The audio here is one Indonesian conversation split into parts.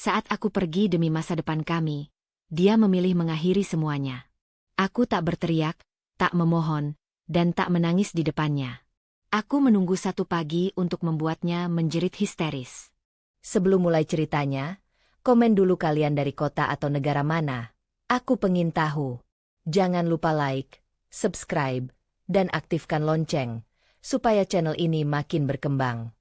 Saat aku pergi demi masa depan kami, dia memilih mengakhiri semuanya. Aku tak berteriak, tak memohon, dan tak menangis di depannya. Aku menunggu satu pagi untuk membuatnya menjerit histeris. Sebelum mulai ceritanya, komen dulu kalian dari kota atau negara mana. Aku pengen tahu. Jangan lupa like, subscribe, dan aktifkan lonceng, supaya channel ini makin berkembang.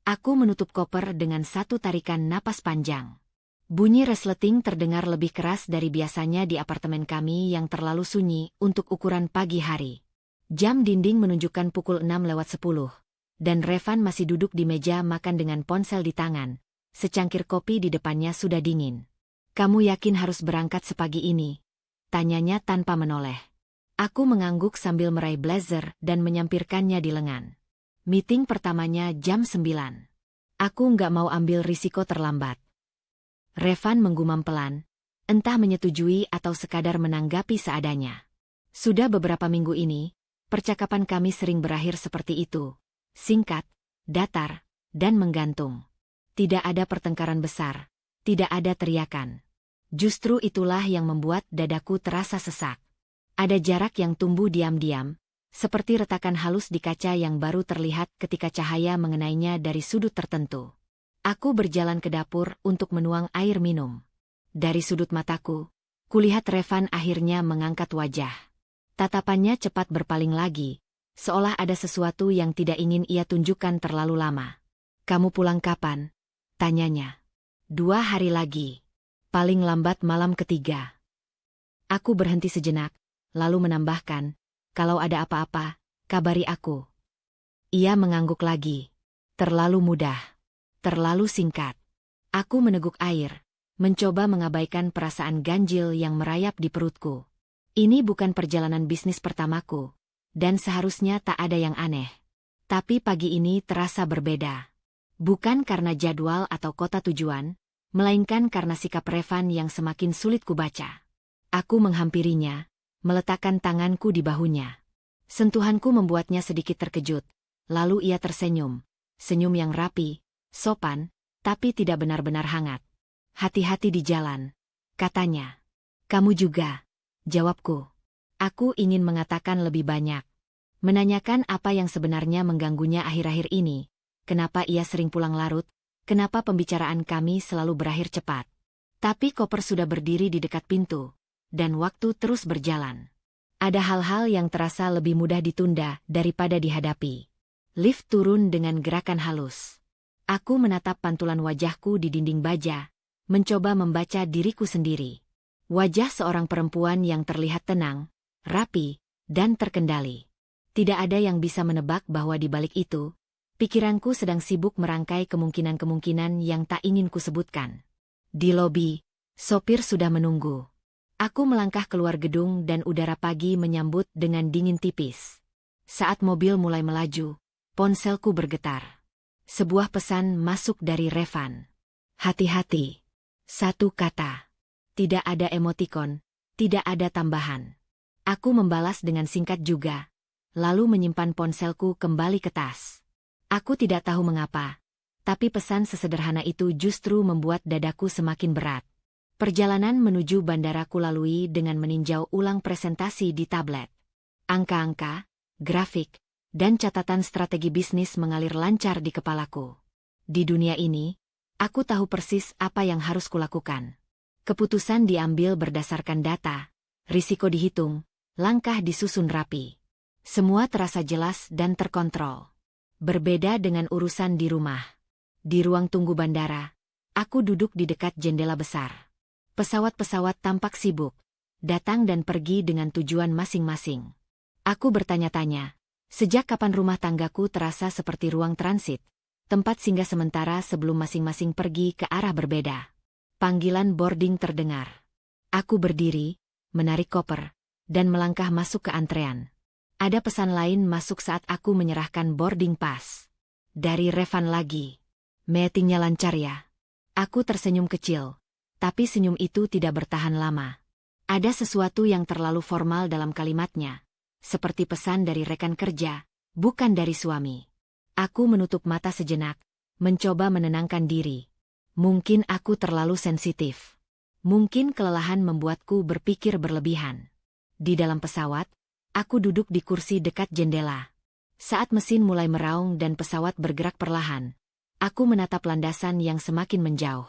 Aku menutup koper dengan satu tarikan napas panjang. Bunyi resleting terdengar lebih keras dari biasanya di apartemen kami yang terlalu sunyi untuk ukuran pagi hari. Jam dinding menunjukkan pukul 6:10, dan Revan masih duduk di meja makan dengan ponsel di tangan. Secangkir kopi di depannya sudah dingin. "Kamu yakin harus berangkat sepagi ini?" tanyanya tanpa menoleh. Aku mengangguk sambil meraih blazer dan menyampirkannya di lengan. Meeting pertamanya jam 9. Aku nggak mau ambil risiko terlambat. Revan menggumam pelan, entah menyetujui atau sekadar menanggapi seadanya. Sudah beberapa minggu ini, percakapan kami sering berakhir seperti itu. Singkat, datar, dan menggantung. Tidak ada pertengkaran besar, tidak ada teriakan. Justru itulah yang membuat dadaku terasa sesak. Ada jarak yang tumbuh diam-diam, seperti retakan halus di kaca yang baru terlihat ketika cahaya mengenainya dari sudut tertentu. Aku berjalan ke dapur untuk menuang air minum. Dari sudut mataku, kulihat Revan akhirnya mengangkat wajah. Tatapannya cepat berpaling lagi, seolah ada sesuatu yang tidak ingin ia tunjukkan terlalu lama. "Kamu pulang kapan?" tanyanya. 2 hari lagi. Paling lambat malam ketiga." Aku berhenti sejenak, lalu menambahkan, "Kalau ada apa-apa, kabari aku." Ia mengangguk lagi. Terlalu mudah. Terlalu singkat. Aku meneguk air, mencoba mengabaikan perasaan ganjil yang merayap di perutku. Ini bukan perjalanan bisnis pertamaku, dan seharusnya tak ada yang aneh. Tapi pagi ini terasa berbeda. Bukan karena jadwal atau kota tujuan, melainkan karena sikap Revan yang semakin sulit kubaca. Aku menghampirinya, meletakkan tanganku di bahunya. Sentuhanku membuatnya sedikit terkejut, lalu ia tersenyum. Senyum yang rapi, sopan, tapi tidak benar-benar hangat. "Hati-hati di jalan," katanya. "Kamu juga," jawabku. Aku ingin mengatakan lebih banyak. Menanyakan apa yang sebenarnya mengganggunya akhir-akhir ini. Kenapa ia sering pulang larut, kenapa pembicaraan kami selalu berakhir cepat. Tapi koper sudah berdiri di dekat pintu, dan waktu terus berjalan. Ada hal-hal yang terasa lebih mudah ditunda daripada dihadapi. Lift turun dengan gerakan halus. Aku menatap pantulan wajahku di dinding baja, mencoba membaca diriku sendiri. Wajah seorang perempuan yang terlihat tenang, rapi, dan terkendali. Tidak ada yang bisa menebak bahwa di balik itu, pikiranku sedang sibuk merangkai kemungkinan-kemungkinan yang tak ingin kusebutkan. Di lobi, sopir sudah menunggu. Aku melangkah keluar gedung dan udara pagi menyambut dengan dingin tipis. Saat mobil mulai melaju, ponselku bergetar. Sebuah pesan masuk dari Revan. "Hati-hati." Satu kata. Tidak ada emotikon, tidak ada tambahan. Aku membalas dengan singkat juga, lalu menyimpan ponselku kembali ke tas. Aku tidak tahu mengapa, tapi pesan sesederhana itu justru membuat dadaku semakin berat. Perjalanan menuju bandara kulalui dengan meninjau ulang presentasi di tablet. Angka-angka, grafik, dan catatan strategi bisnis mengalir lancar di kepalaku. Di dunia ini, aku tahu persis apa yang harus kulakukan. Keputusan diambil berdasarkan data, risiko dihitung, langkah disusun rapi. Semua terasa jelas dan terkontrol. Berbeda dengan urusan di rumah. Di ruang tunggu bandara, aku duduk di dekat jendela besar. Pesawat-pesawat tampak sibuk, datang dan pergi dengan tujuan masing-masing. Aku bertanya-tanya, sejak kapan rumah tanggaku terasa seperti ruang transit, tempat singgah sementara sebelum masing-masing pergi ke arah berbeda. Panggilan boarding terdengar. Aku berdiri, menarik koper, dan melangkah masuk ke antrean. Ada pesan lain masuk saat aku menyerahkan boarding pass. Dari Revan lagi. "Meetingnya lancar ya?" Aku tersenyum kecil, tapi senyum itu tidak bertahan lama. Ada sesuatu yang terlalu formal dalam kalimatnya, seperti pesan dari rekan kerja, bukan dari suami. Aku menutup mata sejenak, mencoba menenangkan diri. Mungkin aku terlalu sensitif. Mungkin kelelahan membuatku berpikir berlebihan. Di dalam pesawat, aku duduk di kursi dekat jendela. Saat mesin mulai meraung dan pesawat bergerak perlahan, aku menatap landasan yang semakin menjauh.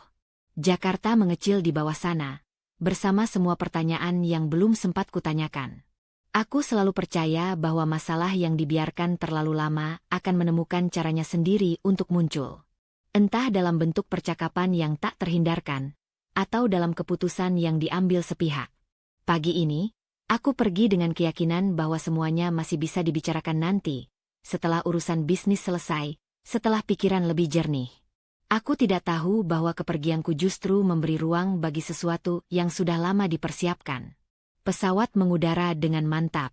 Jakarta mengecil di bawah sana, bersama semua pertanyaan yang belum sempat kutanyakan. Aku selalu percaya bahwa masalah yang dibiarkan terlalu lama akan menemukan caranya sendiri untuk muncul. Entah dalam bentuk percakapan yang tak terhindarkan, atau dalam keputusan yang diambil sepihak. Pagi ini, aku pergi dengan keyakinan bahwa semuanya masih bisa dibicarakan nanti, setelah urusan bisnis selesai, setelah pikiran lebih jernih. Aku tidak tahu bahwa kepergianku justru memberi ruang bagi sesuatu yang sudah lama dipersiapkan. Pesawat mengudara dengan mantap.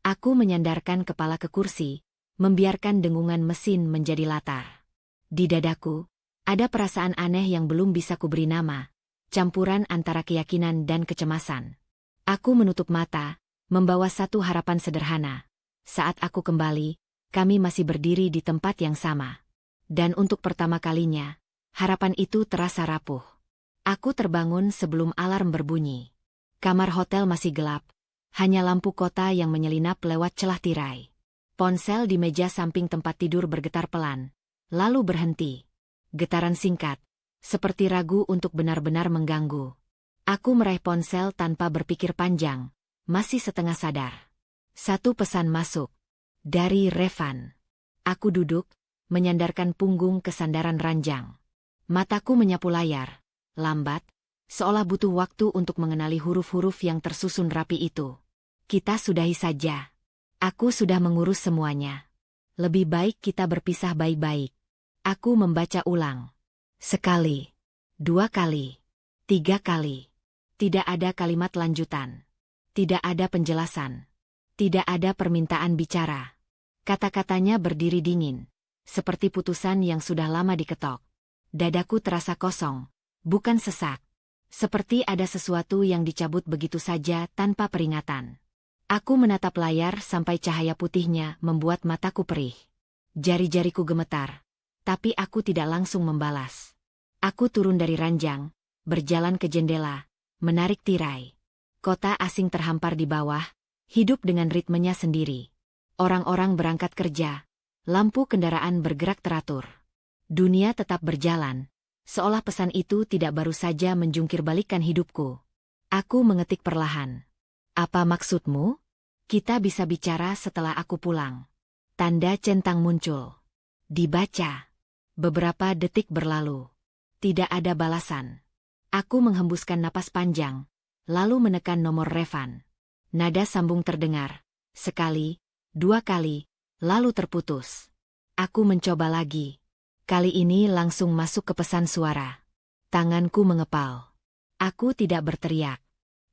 Aku menyandarkan kepala ke kursi, membiarkan dengungan mesin menjadi latar. Di dadaku, ada perasaan aneh yang belum bisa kuberi nama, campuran antara keyakinan dan kecemasan. Aku menutup mata, membawa satu harapan sederhana. Saat aku kembali, kami masih berdiri di tempat yang sama. Dan untuk pertama kalinya, harapan itu terasa rapuh. Aku terbangun sebelum alarm berbunyi. Kamar hotel masih gelap, hanya lampu kota yang menyelinap lewat celah tirai. Ponsel di meja samping tempat tidur bergetar pelan, lalu berhenti. Getaran singkat, seperti ragu untuk benar-benar mengganggu. Aku meraih ponsel tanpa berpikir panjang, masih setengah sadar. Satu pesan masuk. Dari Revan. Aku duduk, menyandarkan punggung ke sandaran ranjang. Mataku menyapu layar, lambat, seolah butuh waktu untuk mengenali huruf-huruf yang tersusun rapi itu. Kita sudahi saja. Aku sudah mengurus semuanya. Lebih baik kita berpisah baik-baik. Aku membaca ulang. Sekali, 2 kali, 3 kali. Tidak ada kalimat lanjutan. Tidak ada penjelasan. Tidak ada permintaan bicara. Kata-katanya berdiri dingin, seperti putusan yang sudah lama diketok. Dadaku terasa kosong, bukan sesak. Seperti ada sesuatu yang dicabut begitu saja tanpa peringatan. Aku menatap layar sampai cahaya putihnya membuat mataku perih. Jari-jariku gemetar. Tapi aku tidak langsung membalas. Aku turun dari ranjang, berjalan ke jendela, menarik tirai. Kota asing terhampar di bawah, hidup dengan ritmenya sendiri. Orang-orang berangkat kerja, lampu kendaraan bergerak teratur. Dunia tetap berjalan, seolah pesan itu tidak baru saja menjungkir balikan hidupku. Aku mengetik perlahan. Apa maksudmu? Kita bisa bicara setelah aku pulang. Tanda centang muncul. Dibaca. Beberapa detik berlalu. Tidak ada balasan. Aku menghembuskan napas panjang, lalu menekan nomor Revan. Nada sambung terdengar. Sekali, 2 kali, lalu terputus. Aku mencoba lagi. Kali ini langsung masuk ke pesan suara. Tanganku mengepal. Aku tidak berteriak.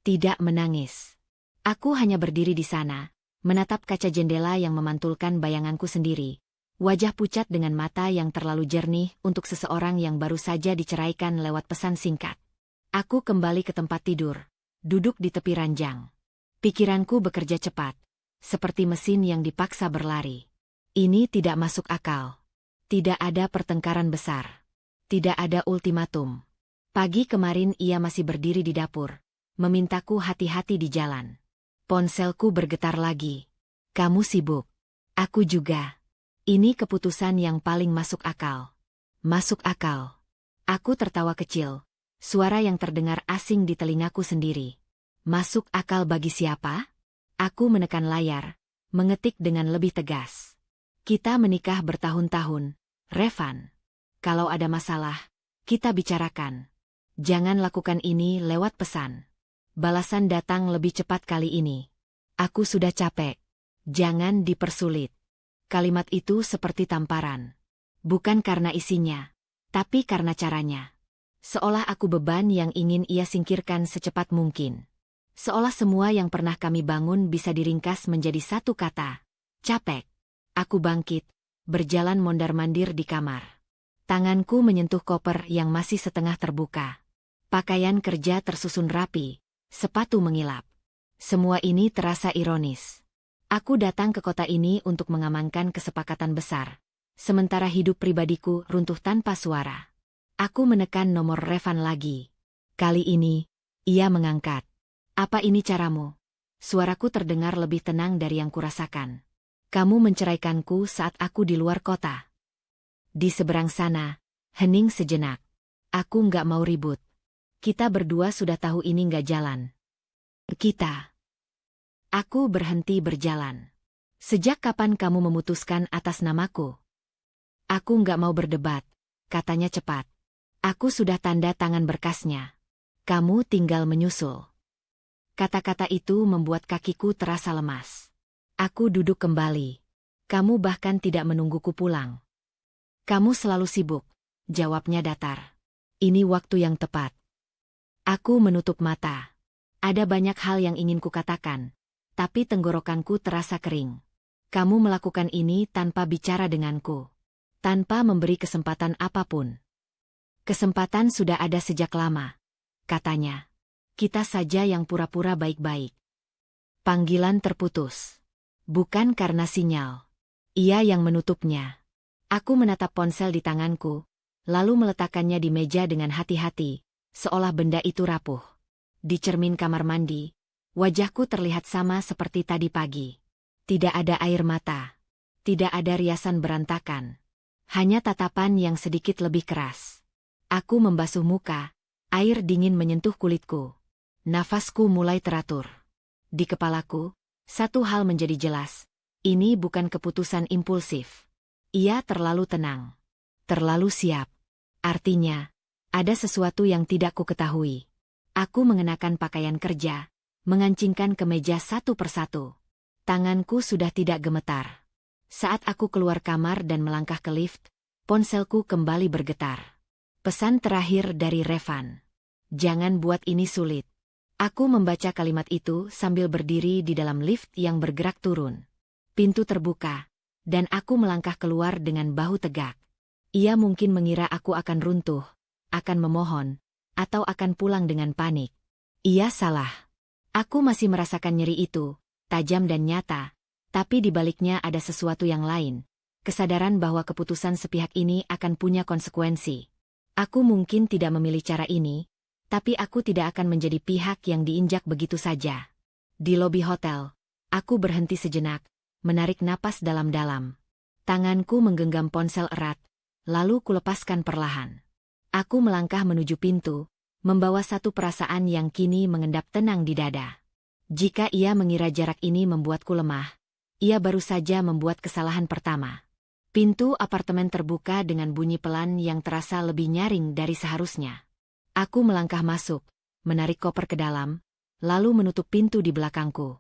Tidak menangis. Aku hanya berdiri di sana, menatap kaca jendela yang memantulkan bayanganku sendiri. Wajah pucat dengan mata yang terlalu jernih untuk seseorang yang baru saja diceraikan lewat pesan singkat. Aku kembali ke tempat tidur, duduk di tepi ranjang. Pikiranku bekerja cepat, seperti mesin yang dipaksa berlari. Ini tidak masuk akal. Tidak ada pertengkaran besar. Tidak ada ultimatum. Pagi kemarin ia masih berdiri di dapur, memintaku hati-hati di jalan. Ponselku bergetar lagi. Kamu sibuk. Aku juga. Ini keputusan yang paling masuk akal. Masuk akal. Aku tertawa kecil. Suara yang terdengar asing di telingaku sendiri. Masuk akal bagi siapa? Aku menekan layar, mengetik dengan lebih tegas. Kita menikah bertahun-tahun, Revan. Kalau ada masalah, kita bicarakan. Jangan lakukan ini lewat pesan. Balasan datang lebih cepat kali ini. Aku sudah capek. Jangan dipersulit. Kalimat itu seperti tamparan. Bukan karena isinya, tapi karena caranya. Seolah aku beban yang ingin ia singkirkan secepat mungkin. Seolah semua yang pernah kami bangun bisa diringkas menjadi satu kata. Capek. Aku bangkit, berjalan mondar-mandir di kamar. Tanganku menyentuh koper yang masih setengah terbuka. Pakaian kerja tersusun rapi, sepatu mengilap. Semua ini terasa ironis. Aku datang ke kota ini untuk mengamankan kesepakatan besar, sementara hidup pribadiku runtuh tanpa suara. Aku menekan nomor Revan lagi. Kali ini, ia mengangkat. Apa ini caramu? Suaraku terdengar lebih tenang dari yang kurasakan. Kamu menceraikanku saat aku di luar kota. Di seberang sana, hening sejenak. Aku nggak mau ribut. Kita berdua sudah tahu ini nggak jalan. Kita. Aku berhenti berjalan. Sejak kapan kamu memutuskan atas namaku? Aku nggak mau berdebat, katanya cepat. Aku sudah tanda tangan berkasnya. Kamu tinggal menyusul. Kata-kata itu membuat kakiku terasa lemas. Aku duduk kembali. Kamu bahkan tidak menungguku pulang. Kamu selalu sibuk, jawabnya datar. Ini waktu yang tepat. Aku menutup mata. Ada banyak hal yang ingin kukatakan, tapi tenggorokanku terasa kering. Kamu melakukan ini tanpa bicara denganku. Tanpa memberi kesempatan apapun. Kesempatan sudah ada sejak lama, katanya. Kita saja yang pura-pura baik-baik. Panggilan terputus. Bukan karena sinyal. Ia yang menutupnya. Aku menatap ponsel di tanganku, lalu meletakkannya di meja dengan hati-hati, seolah benda itu rapuh. Di cermin kamar mandi, wajahku terlihat sama seperti tadi pagi. Tidak ada air mata. Tidak ada riasan berantakan. Hanya tatapan yang sedikit lebih keras. Aku membasuh muka, air dingin menyentuh kulitku. Nafasku mulai teratur. Di kepalaku, satu hal menjadi jelas. Ini bukan keputusan impulsif. Ia terlalu tenang. Terlalu siap. Artinya, ada sesuatu yang tidak ku ketahui. Aku mengenakan pakaian kerja, mengancingkan kemeja satu persatu. Tanganku sudah tidak gemetar. Saat aku keluar kamar dan melangkah ke lift, ponselku kembali bergetar. Pesan terakhir dari Revan. Jangan buat ini sulit. Aku membaca kalimat itu sambil berdiri di dalam lift yang bergerak turun. Pintu terbuka, dan aku melangkah keluar dengan bahu tegak. Ia mungkin mengira aku akan runtuh, akan memohon, atau akan pulang dengan panik. Ia salah. Aku masih merasakan nyeri itu, tajam dan nyata, tapi di baliknya ada sesuatu yang lain. Kesadaran bahwa keputusan sepihak ini akan punya konsekuensi. Aku mungkin tidak memilih cara ini, tapi aku tidak akan menjadi pihak yang diinjak begitu saja. Di lobi hotel, aku berhenti sejenak, menarik napas dalam-dalam. Tanganku menggenggam ponsel erat, lalu kulepaskan perlahan. Aku melangkah menuju pintu, membawa satu perasaan yang kini mengendap tenang di dada. Jika ia mengira jarak ini membuatku lemah, ia baru saja membuat kesalahan pertama. Pintu apartemen terbuka dengan bunyi pelan yang terasa lebih nyaring dari seharusnya. Aku melangkah masuk, menarik koper ke dalam, lalu menutup pintu di belakangku.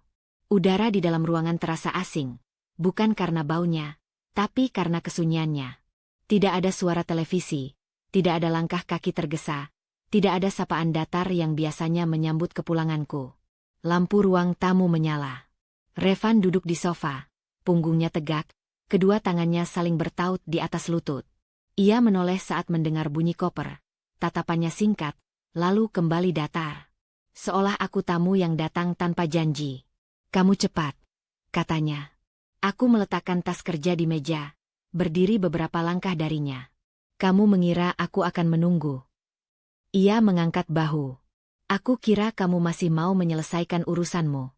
Udara di dalam ruangan terasa asing, bukan karena baunya, tapi karena kesunyiannya. Tidak ada suara televisi, tidak ada langkah kaki tergesa, tidak ada sapaan datar yang biasanya menyambut kepulanganku. Lampu ruang tamu menyala. Revan duduk di sofa, punggungnya tegak, kedua tangannya saling bertaut di atas lutut. Ia menoleh saat mendengar bunyi koper. Tatapannya singkat, lalu kembali datar. Seolah aku tamu yang datang tanpa janji. Kamu cepat, katanya. Aku meletakkan tas kerja di meja, berdiri beberapa langkah darinya. Kamu mengira aku akan menunggu. Ia mengangkat bahu. Aku kira kamu masih mau menyelesaikan urusanmu.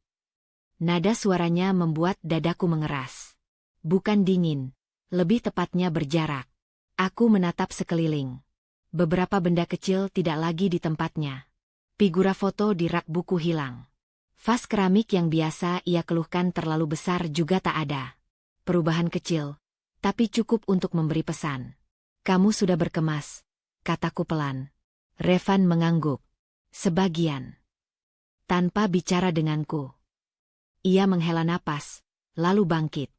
Nada suaranya membuat dadaku mengeras. Bukan dingin, lebih tepatnya berjarak. Aku menatap sekeliling. Beberapa benda kecil tidak lagi di tempatnya. Figura foto di rak buku hilang. Vas keramik yang biasa ia keluhkan terlalu besar juga tak ada. Perubahan kecil, tapi cukup untuk memberi pesan. Kamu sudah berkemas, kataku pelan. Revan mengangguk. Sebagian. Tanpa bicara denganku. Ia menghela napas, lalu bangkit.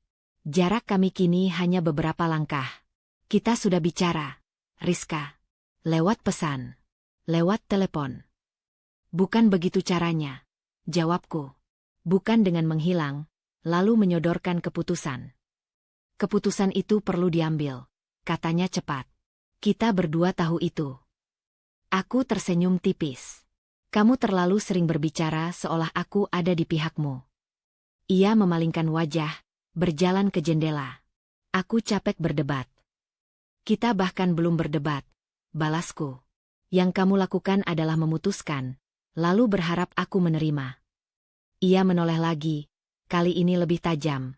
Jarak kami kini hanya beberapa langkah. Kita sudah bicara, Rizka. Lewat pesan. Lewat telepon. Bukan begitu caranya, jawabku. Bukan dengan menghilang, lalu menyodorkan keputusan. Keputusan itu perlu diambil, katanya cepat. Kita berdua tahu itu. Aku tersenyum tipis. Kamu terlalu sering berbicara seolah aku ada di pihakmu. Ia memalingkan wajah, berjalan ke jendela. Aku capek berdebat. Kita bahkan belum berdebat. balasku. Yang kamu lakukan adalah memutuskan, lalu berharap aku menerima. Ia menoleh lagi, kali ini lebih tajam.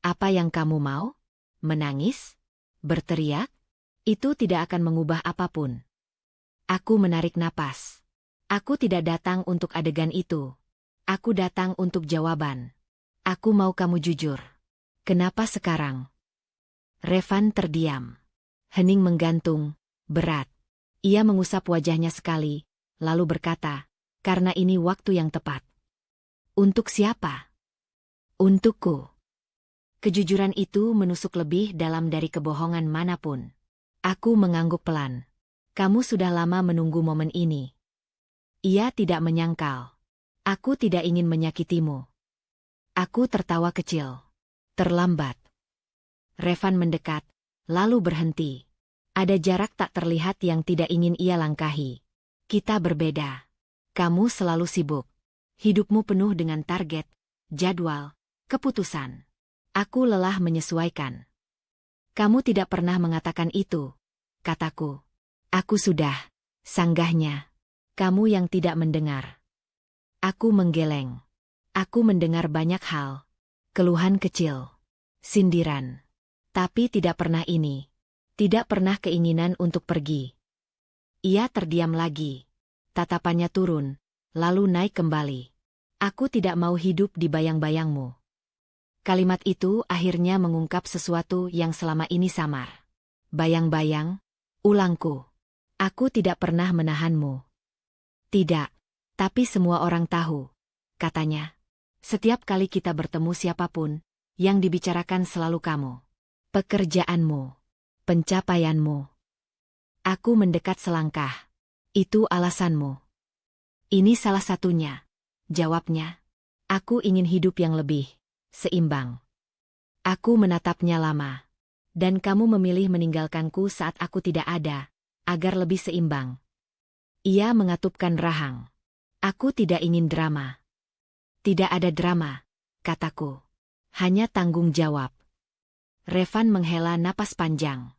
Apa yang kamu mau? Menangis? Berteriak? Itu tidak akan mengubah apapun. Aku menarik napas. Aku tidak datang untuk adegan itu. Aku datang untuk jawaban. Aku mau kamu jujur. Kenapa sekarang? Revan terdiam. Hening menggantung, berat. Ia mengusap wajahnya sekali, lalu berkata, karena ini waktu yang tepat. Untuk siapa? Untukku. Kejujuran itu menusuk lebih dalam dari kebohongan manapun. Aku mengangguk pelan. Kamu sudah lama menunggu momen ini. Ia tidak menyangkal. Aku tidak ingin menyakitimu. Aku tertawa kecil. Terlambat. Revan mendekat, lalu berhenti. Ada jarak tak terlihat yang tidak ingin ia langkahi. Kita berbeda. Kamu selalu sibuk. Hidupmu penuh dengan target, jadwal, keputusan. Aku lelah menyesuaikan. Kamu tidak pernah mengatakan itu, kataku. Aku sudah, sanggahnya. Kamu yang tidak mendengar. Aku menggeleng. Aku mendengar banyak hal. Keluhan kecil. Sindiran. Tapi tidak pernah ini. Tidak pernah keinginan untuk pergi. Ia terdiam lagi. Tatapannya turun, lalu naik kembali. Aku tidak mau hidup di bayang-bayangmu. Kalimat itu akhirnya mengungkap sesuatu yang selama ini samar. Bayang-bayang, ulangku. Aku tidak pernah menahanmu. Tidak, tapi semua orang tahu, katanya. Setiap kali kita bertemu siapapun, yang dibicarakan selalu kamu. Pekerjaanmu. Pencapaianmu. Aku mendekat selangkah. Itu alasanmu. Ini salah satunya. Jawabnya. Aku ingin hidup yang lebih seimbang. Aku menatapnya lama. Dan kamu memilih meninggalkanku saat aku tidak ada, agar lebih seimbang. Ia mengatupkan rahang. Aku tidak ingin drama. Tidak ada drama, kataku. Hanya tanggung jawab. Revan menghela napas panjang.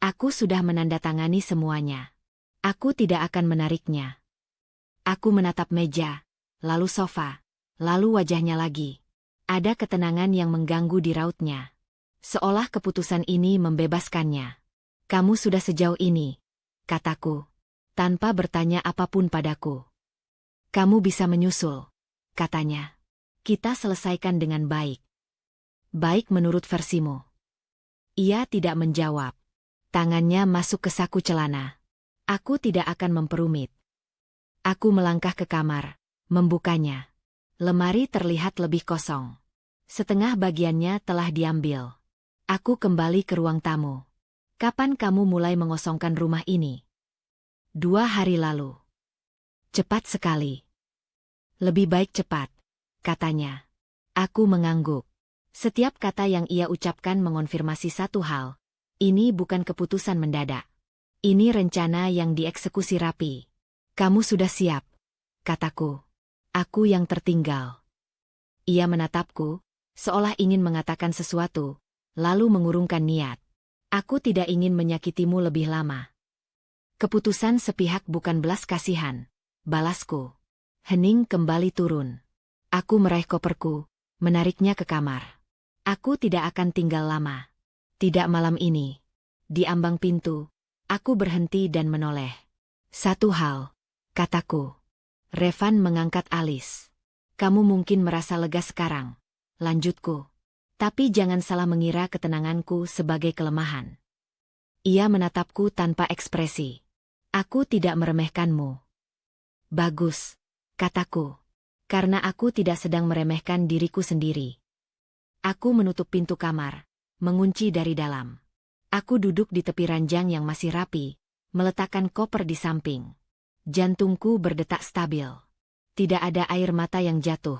Aku sudah menandatangani semuanya. Aku tidak akan menariknya. Aku menatap meja, lalu sofa, lalu wajahnya lagi. Ada ketenangan yang mengganggu di rautnya. Seolah keputusan ini membebaskannya. Kamu sudah sejauh ini, kataku, tanpa bertanya apapun padaku. Kamu bisa menyusul, katanya. Kita selesaikan dengan baik. Baik menurut versimu. Ia tidak menjawab. Tangannya masuk ke saku celana. Aku tidak akan memperumit. Aku melangkah ke kamar, membukanya. Lemari terlihat lebih kosong. Setengah bagiannya telah diambil. Aku kembali ke ruang tamu. Kapan kamu mulai mengosongkan rumah ini? 2 hari lalu. Cepat sekali. Lebih baik cepat, katanya. Aku mengangguk. Setiap kata yang ia ucapkan mengonfirmasi satu hal. Ini bukan keputusan mendadak. Ini rencana yang dieksekusi rapi. Kamu sudah siap, kataku. Aku yang tertinggal. Ia menatapku, seolah ingin mengatakan sesuatu, lalu mengurungkan niat. Aku tidak ingin menyakitimu lebih lama. Keputusan sepihak bukan belas kasihan, balasku. Hening kembali turun. Aku meraih koperku, menariknya ke kamar. Aku tidak akan tinggal lama. Tidak malam ini. Di ambang pintu, aku berhenti dan menoleh. Satu hal, kataku. Revan mengangkat alis. Kamu mungkin merasa lega sekarang, lanjutku. Tapi jangan salah mengira ketenanganku sebagai kelemahan. Ia menatapku tanpa ekspresi. Aku tidak meremehkanmu. Bagus, kataku. Karena aku tidak sedang meremehkan diriku sendiri. Aku menutup pintu kamar, mengunci dari dalam. Aku duduk di tepi ranjang yang masih rapi, meletakkan koper di samping. Jantungku berdetak stabil. Tidak ada air mata yang jatuh.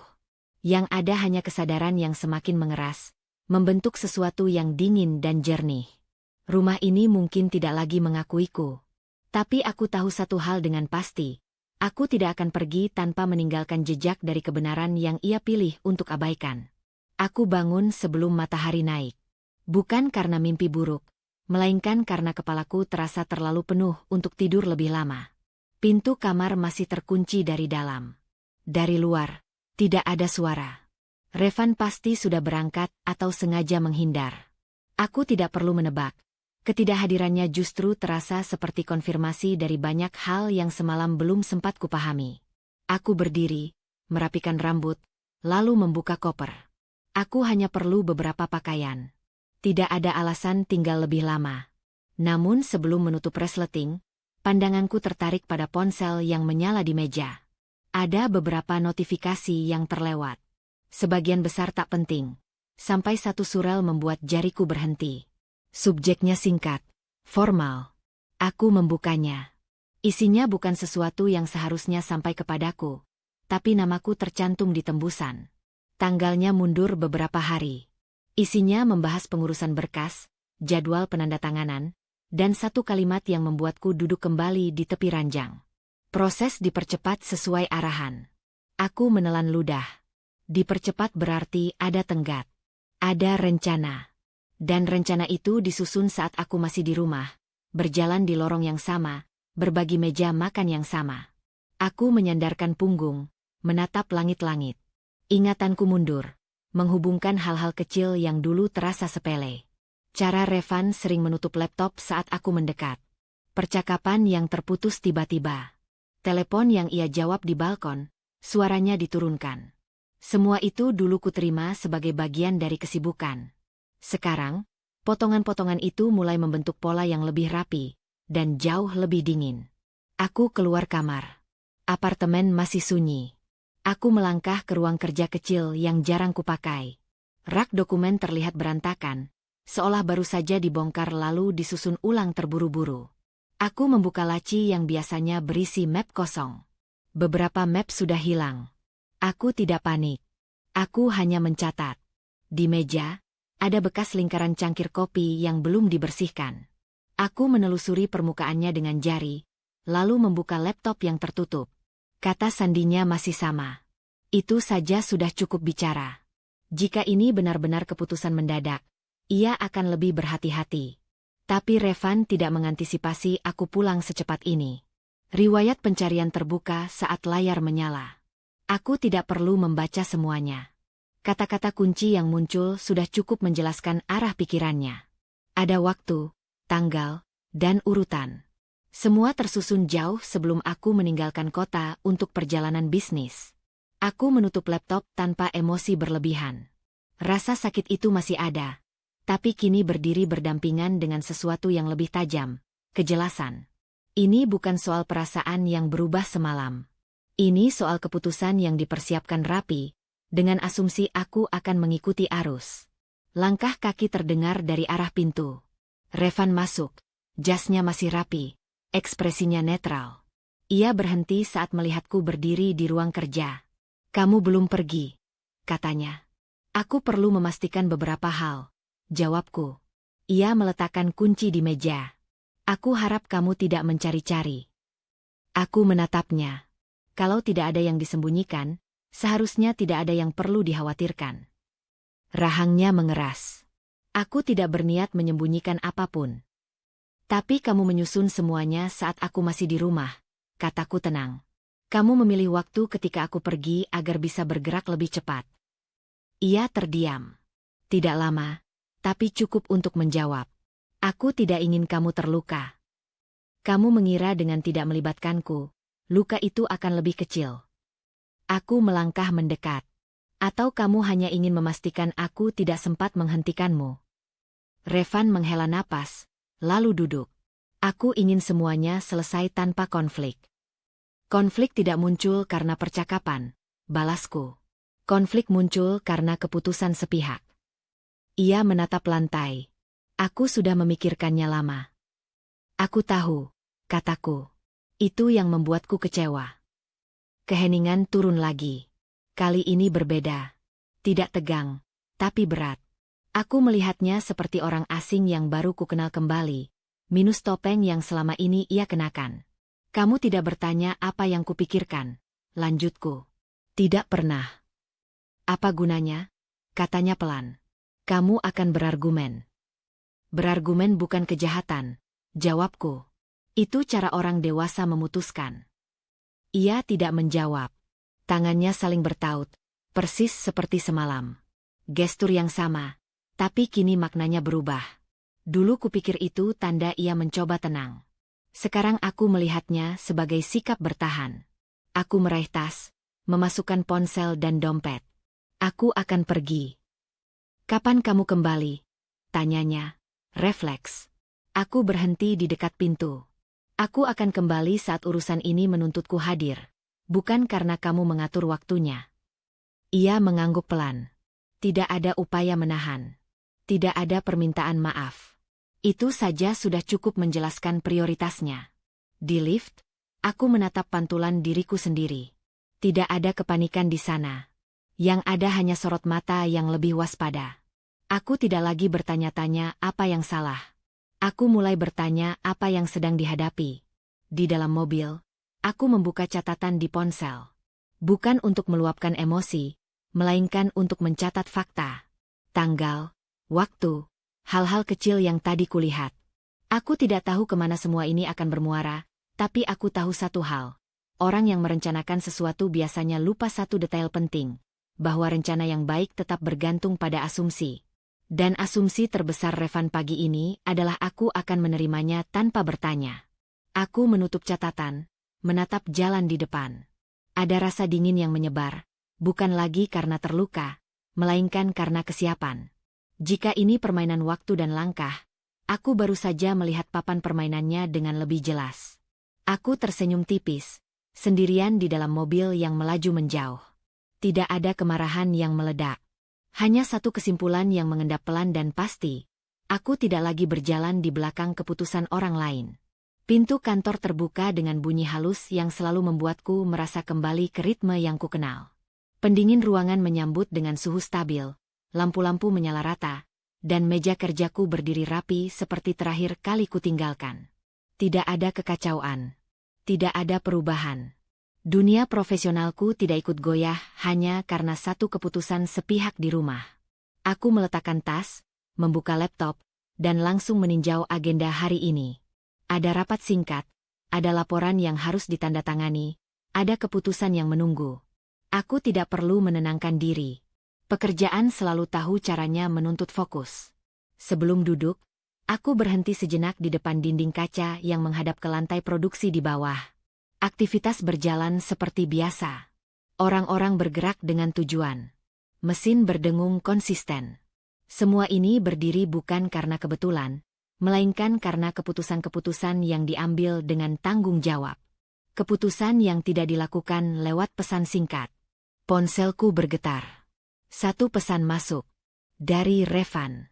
Yang ada hanya kesadaran yang semakin mengeras, membentuk sesuatu yang dingin dan jernih. Rumah ini mungkin tidak lagi mengakuiku. Tapi aku tahu satu hal dengan pasti. Aku tidak akan pergi tanpa meninggalkan jejak dari kebenaran yang ia pilih untuk abaikan. Aku bangun sebelum matahari naik. Bukan karena mimpi buruk, melainkan karena kepalaku terasa terlalu penuh untuk tidur lebih lama. Pintu kamar masih terkunci dari dalam. Dari luar, tidak ada suara. Revan pasti sudah berangkat atau sengaja menghindar. Aku tidak perlu menebak. Ketidakhadirannya justru terasa seperti konfirmasi dari banyak hal yang semalam belum sempat kupahami. Aku berdiri, merapikan rambut, lalu membuka koper. Aku hanya perlu beberapa pakaian. Tidak ada alasan tinggal lebih lama. Namun sebelum menutup resleting, pandanganku tertarik pada ponsel yang menyala di meja. Ada beberapa notifikasi yang terlewat. Sebagian besar tak penting. Sampai satu surel membuat jariku berhenti. Subjeknya singkat, formal. Aku membukanya. Isinya bukan sesuatu yang seharusnya sampai kepadaku, tapi namaku tercantum di tembusan. Tanggalnya mundur beberapa hari. Isinya membahas pengurusan berkas, jadwal penandatanganan, dan satu kalimat yang membuatku duduk kembali di tepi ranjang. Proses dipercepat sesuai arahan. Aku menelan ludah. Dipercepat berarti ada tenggat. Ada rencana. Dan rencana itu disusun saat aku masih di rumah, berjalan di lorong yang sama, berbagi meja makan yang sama. Aku menyandarkan punggung, menatap langit-langit. Ingatanku mundur, menghubungkan hal-hal kecil yang dulu terasa sepele. Cara Revan sering menutup laptop saat aku mendekat. Percakapan yang terputus tiba-tiba. Telepon yang ia jawab di balkon, suaranya diturunkan. Semua itu dulu kuterima sebagai bagian dari kesibukan. Sekarang, potongan-potongan itu mulai membentuk pola yang lebih rapi, dan jauh lebih dingin. Aku keluar kamar. Apartemen masih sunyi. Aku melangkah ke ruang kerja kecil yang jarang kupakai. Rak dokumen terlihat berantakan, seolah baru saja dibongkar lalu disusun ulang terburu-buru. Aku membuka laci yang biasanya berisi map kosong. Beberapa map sudah hilang. Aku tidak panik. Aku hanya mencatat. Di meja, ada bekas lingkaran cangkir kopi yang belum dibersihkan. Aku menelusuri permukaannya dengan jari, lalu membuka laptop yang tertutup. Kata sandinya masih sama. Itu saja sudah cukup bicara. Jika ini benar-benar keputusan mendadak, ia akan lebih berhati-hati. Tapi Revan tidak mengantisipasi aku pulang secepat ini. Riwayat pencarian terbuka saat layar menyala. Aku tidak perlu membaca semuanya. Kata-kata kunci yang muncul sudah cukup menjelaskan arah pikirannya. Ada waktu, tanggal, dan urutan. Semua tersusun jauh sebelum aku meninggalkan kota untuk perjalanan bisnis. Aku menutup laptop tanpa emosi berlebihan. Rasa sakit itu masih ada, tapi kini berdiri berdampingan dengan sesuatu yang lebih tajam, kejelasan. Ini bukan soal perasaan yang berubah semalam. Ini soal keputusan yang dipersiapkan rapi, dengan asumsi aku akan mengikuti arus. Langkah kaki terdengar dari arah pintu. Revan masuk, jasnya masih rapi. Ekspresinya netral. Ia berhenti saat melihatku berdiri di ruang kerja. Kamu belum pergi, katanya. Aku perlu memastikan beberapa hal, jawabku. Ia meletakkan kunci di meja. Aku harap kamu tidak mencari-cari. Aku menatapnya. Kalau tidak ada yang disembunyikan, seharusnya tidak ada yang perlu dikhawatirkan. Rahangnya mengeras. Aku tidak berniat menyembunyikan apapun. Tapi kamu menyusun semuanya saat aku masih di rumah, kataku tenang. Kamu memilih waktu ketika aku pergi agar bisa bergerak lebih cepat. Ia terdiam. Tidak lama, tapi cukup untuk menjawab. Aku tidak ingin kamu terluka. Kamu mengira dengan tidak melibatkanku, luka itu akan lebih kecil. Aku melangkah mendekat. Atau kamu hanya ingin memastikan aku tidak sempat menghentikanmu? Revan menghela napas, lalu duduk. Aku ingin semuanya selesai tanpa konflik. Konflik tidak muncul karena percakapan, balasku. Konflik muncul karena keputusan sepihak. Ia menatap lantai. Aku sudah memikirkannya lama. Aku tahu, kataku. Itu yang membuatku kecewa. Keheningan turun lagi. Kali ini berbeda. Tidak tegang, tapi berat. Aku melihatnya seperti orang asing yang baru kukenal kembali, minus topeng yang selama ini ia kenakan. Kamu tidak bertanya apa yang kupikirkan, lanjutku. Tidak pernah. Apa gunanya? Katanya pelan. Kamu akan berargumen. Berargumen bukan kejahatan, jawabku. Itu cara orang dewasa memutuskan. Ia tidak menjawab. Tangannya saling bertaut, persis seperti semalam. Gestur yang sama, tapi kini maknanya berubah. Dulu kupikir itu tanda ia mencoba tenang. Sekarang aku melihatnya sebagai sikap bertahan. Aku meraih tas, memasukkan ponsel dan dompet. Aku akan pergi. Kapan kamu kembali? Tanyanya. Refleks. Aku berhenti di dekat pintu. Aku akan kembali saat urusan ini menuntutku hadir. Bukan karena kamu mengatur waktunya. Ia mengangguk pelan. Tidak ada upaya menahan. Tidak ada permintaan maaf. Itu saja sudah cukup menjelaskan prioritasnya. Di lift, aku menatap pantulan diriku sendiri. Tidak ada kepanikan di sana. Yang ada hanya sorot mata yang lebih waspada. Aku tidak lagi bertanya-tanya apa yang salah. Aku mulai bertanya apa yang sedang dihadapi. Di dalam mobil, aku membuka catatan di ponsel. Bukan untuk meluapkan emosi, melainkan untuk mencatat fakta. Tanggal, waktu, hal-hal kecil yang tadi kulihat. Aku tidak tahu kemana semua ini akan bermuara, tapi aku tahu satu hal. Orang yang merencanakan sesuatu biasanya lupa satu detail penting, bahwa rencana yang baik tetap bergantung pada asumsi. Dan asumsi terbesar Revan pagi ini adalah aku akan menerimanya tanpa bertanya. Aku menutup catatan, menatap jalan di depan. Ada rasa dingin yang menyebar, bukan lagi karena terluka, melainkan karena kesiapan. Jika ini permainan waktu dan langkah, aku baru saja melihat papan permainannya dengan lebih jelas. Aku tersenyum tipis, sendirian di dalam mobil yang melaju menjauh. Tidak ada kemarahan yang meledak. Hanya satu kesimpulan yang mengendap pelan dan pasti. Aku tidak lagi berjalan di belakang keputusan orang lain. Pintu kantor terbuka dengan bunyi halus yang selalu membuatku merasa kembali ke ritme yang kukenal. Pendingin ruangan menyambut dengan suhu stabil. Lampu-lampu menyala rata, dan meja kerjaku berdiri rapi seperti terakhir kali kutinggalkan. Tidak ada kekacauan. Tidak ada perubahan. Dunia profesionalku tidak ikut goyah hanya karena satu keputusan sepihak di rumah. Aku meletakkan tas, membuka laptop, dan langsung meninjau agenda hari ini. Ada rapat singkat, ada laporan yang harus ditandatangani, ada keputusan yang menunggu. Aku tidak perlu menenangkan diri. Pekerjaan selalu tahu caranya menuntut fokus. Sebelum duduk, aku berhenti sejenak di depan dinding kaca yang menghadap ke lantai produksi di bawah. Aktivitas berjalan seperti biasa. Orang-orang bergerak dengan tujuan. Mesin berdengung konsisten. Semua ini berdiri bukan karena kebetulan, melainkan karena keputusan-keputusan yang diambil dengan tanggung jawab. Keputusan yang tidak dilakukan lewat pesan singkat. Ponselku bergetar. Satu pesan masuk. Dari Revan.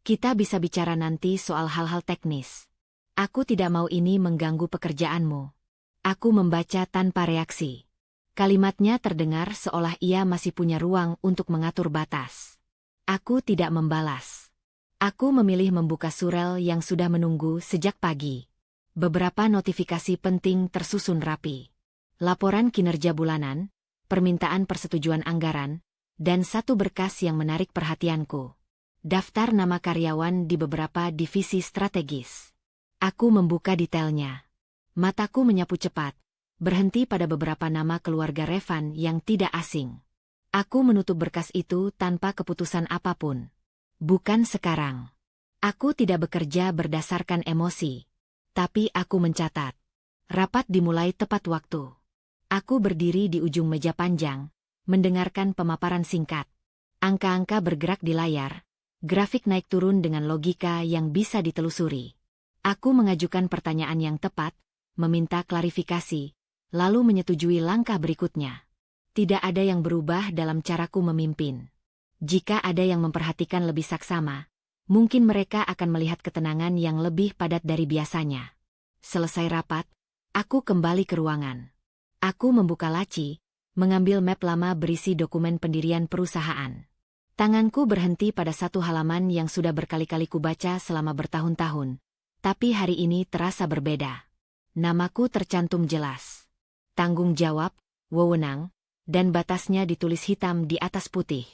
Kita bisa bicara nanti soal hal-hal teknis. Aku tidak mau ini mengganggu pekerjaanmu. Aku membaca tanpa reaksi. Kalimatnya terdengar seolah ia masih punya ruang untuk mengatur batas. Aku tidak membalas. Aku memilih membuka surel yang sudah menunggu sejak pagi. Beberapa notifikasi penting tersusun rapi. Laporan kinerja bulanan, permintaan persetujuan anggaran, dan satu berkas yang menarik perhatianku. Daftar nama karyawan di beberapa divisi strategis. Aku membuka detailnya. Mataku menyapu cepat, berhenti pada beberapa nama keluarga Revan yang tidak asing. Aku menutup berkas itu tanpa keputusan apapun. Bukan sekarang. Aku tidak bekerja berdasarkan emosi. Tapi aku mencatat. Rapat dimulai tepat waktu. Aku berdiri di ujung meja panjang, mendengarkan pemaparan singkat. Angka-angka bergerak di layar, grafik naik turun dengan logika yang bisa ditelusuri. Aku mengajukan pertanyaan yang tepat, meminta klarifikasi, lalu menyetujui langkah berikutnya. Tidak ada yang berubah dalam caraku memimpin. Jika ada yang memperhatikan lebih saksama, mungkin mereka akan melihat ketenangan yang lebih padat dari biasanya. Selesai rapat, aku kembali ke ruangan. Aku membuka laci, mengambil map lama berisi dokumen pendirian perusahaan. Tanganku berhenti pada satu halaman yang sudah berkali-kali kubaca selama bertahun-tahun. Tapi hari ini terasa berbeda. Namaku tercantum jelas. Tanggung jawab, wewenang, dan batasnya ditulis hitam di atas putih.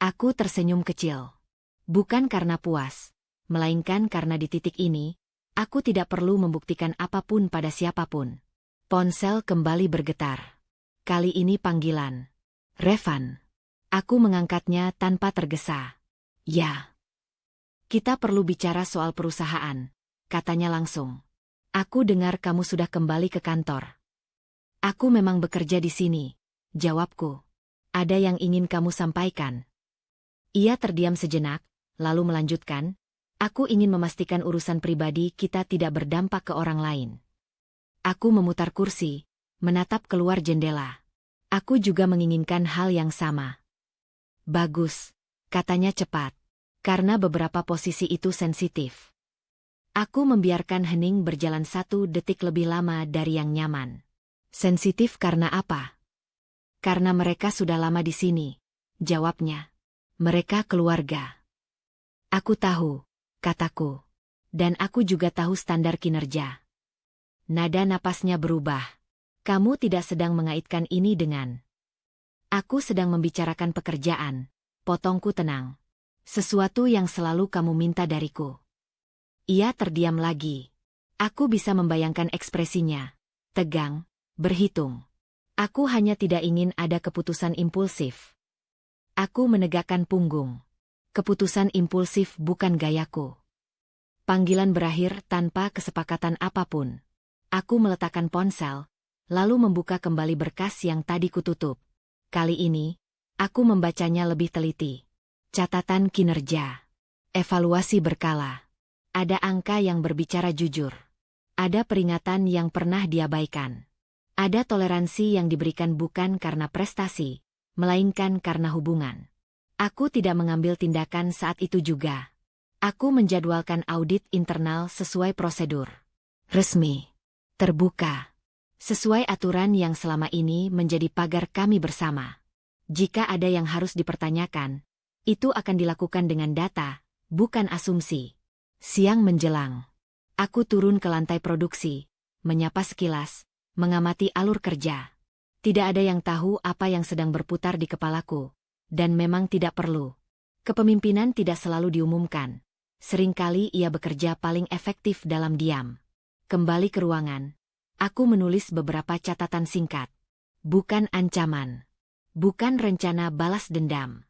Aku tersenyum kecil. Bukan karena puas, melainkan karena di titik ini, aku tidak perlu membuktikan apapun pada siapapun. Ponsel kembali bergetar. Kali ini panggilan. Revan. Aku mengangkatnya tanpa tergesa. Ya. Kita perlu bicara soal perusahaan, katanya langsung. Aku dengar kamu sudah kembali ke kantor. Aku memang bekerja di sini, jawabku. Ada yang ingin kamu sampaikan? Ia terdiam sejenak, lalu melanjutkan, aku ingin memastikan urusan pribadi kita tidak berdampak ke orang lain. Aku memutar kursi, menatap keluar jendela. Aku juga menginginkan hal yang sama. Bagus, katanya cepat. Karena beberapa posisi itu sensitif. Aku membiarkan hening berjalan 1 detik lebih lama dari yang nyaman. Sensitif karena apa? Karena mereka sudah lama di sini, jawabnya. Mereka keluarga. Aku tahu, kataku. Dan aku juga tahu standar kinerja. Nada napasnya berubah. Kamu tidak sedang mengaitkan ini dengan... Aku sedang membicarakan pekerjaan, potongku tenang. Sesuatu yang selalu kamu minta dariku. Ia terdiam lagi. Aku bisa membayangkan ekspresinya. Tegang, berhitung. Aku hanya tidak ingin ada keputusan impulsif. Aku menegakkan punggung. Keputusan impulsif bukan gayaku. Panggilan berakhir tanpa kesepakatan apapun. Aku meletakkan ponsel, lalu membuka kembali berkas yang tadi kututup. Kali ini, aku membacanya lebih teliti. Catatan kinerja. Evaluasi berkala. Ada angka yang berbicara jujur. Ada peringatan yang pernah diabaikan. Ada toleransi yang diberikan bukan karena prestasi, melainkan karena hubungan. Aku tidak mengambil tindakan saat itu juga. Aku menjadwalkan audit internal sesuai prosedur. Resmi. Terbuka. Sesuai aturan yang selama ini menjadi pagar kami bersama. Jika ada yang harus dipertanyakan, itu akan dilakukan dengan data, bukan asumsi. Siang menjelang. Aku turun ke lantai produksi, menyapa sekilas, mengamati alur kerja. Tidak ada yang tahu apa yang sedang berputar di kepalaku. Dan memang tidak perlu. Kepemimpinan tidak selalu diumumkan. Seringkali ia bekerja paling efektif dalam diam. Kembali ke ruangan. Aku menulis beberapa catatan singkat. Bukan ancaman. Bukan rencana balas dendam.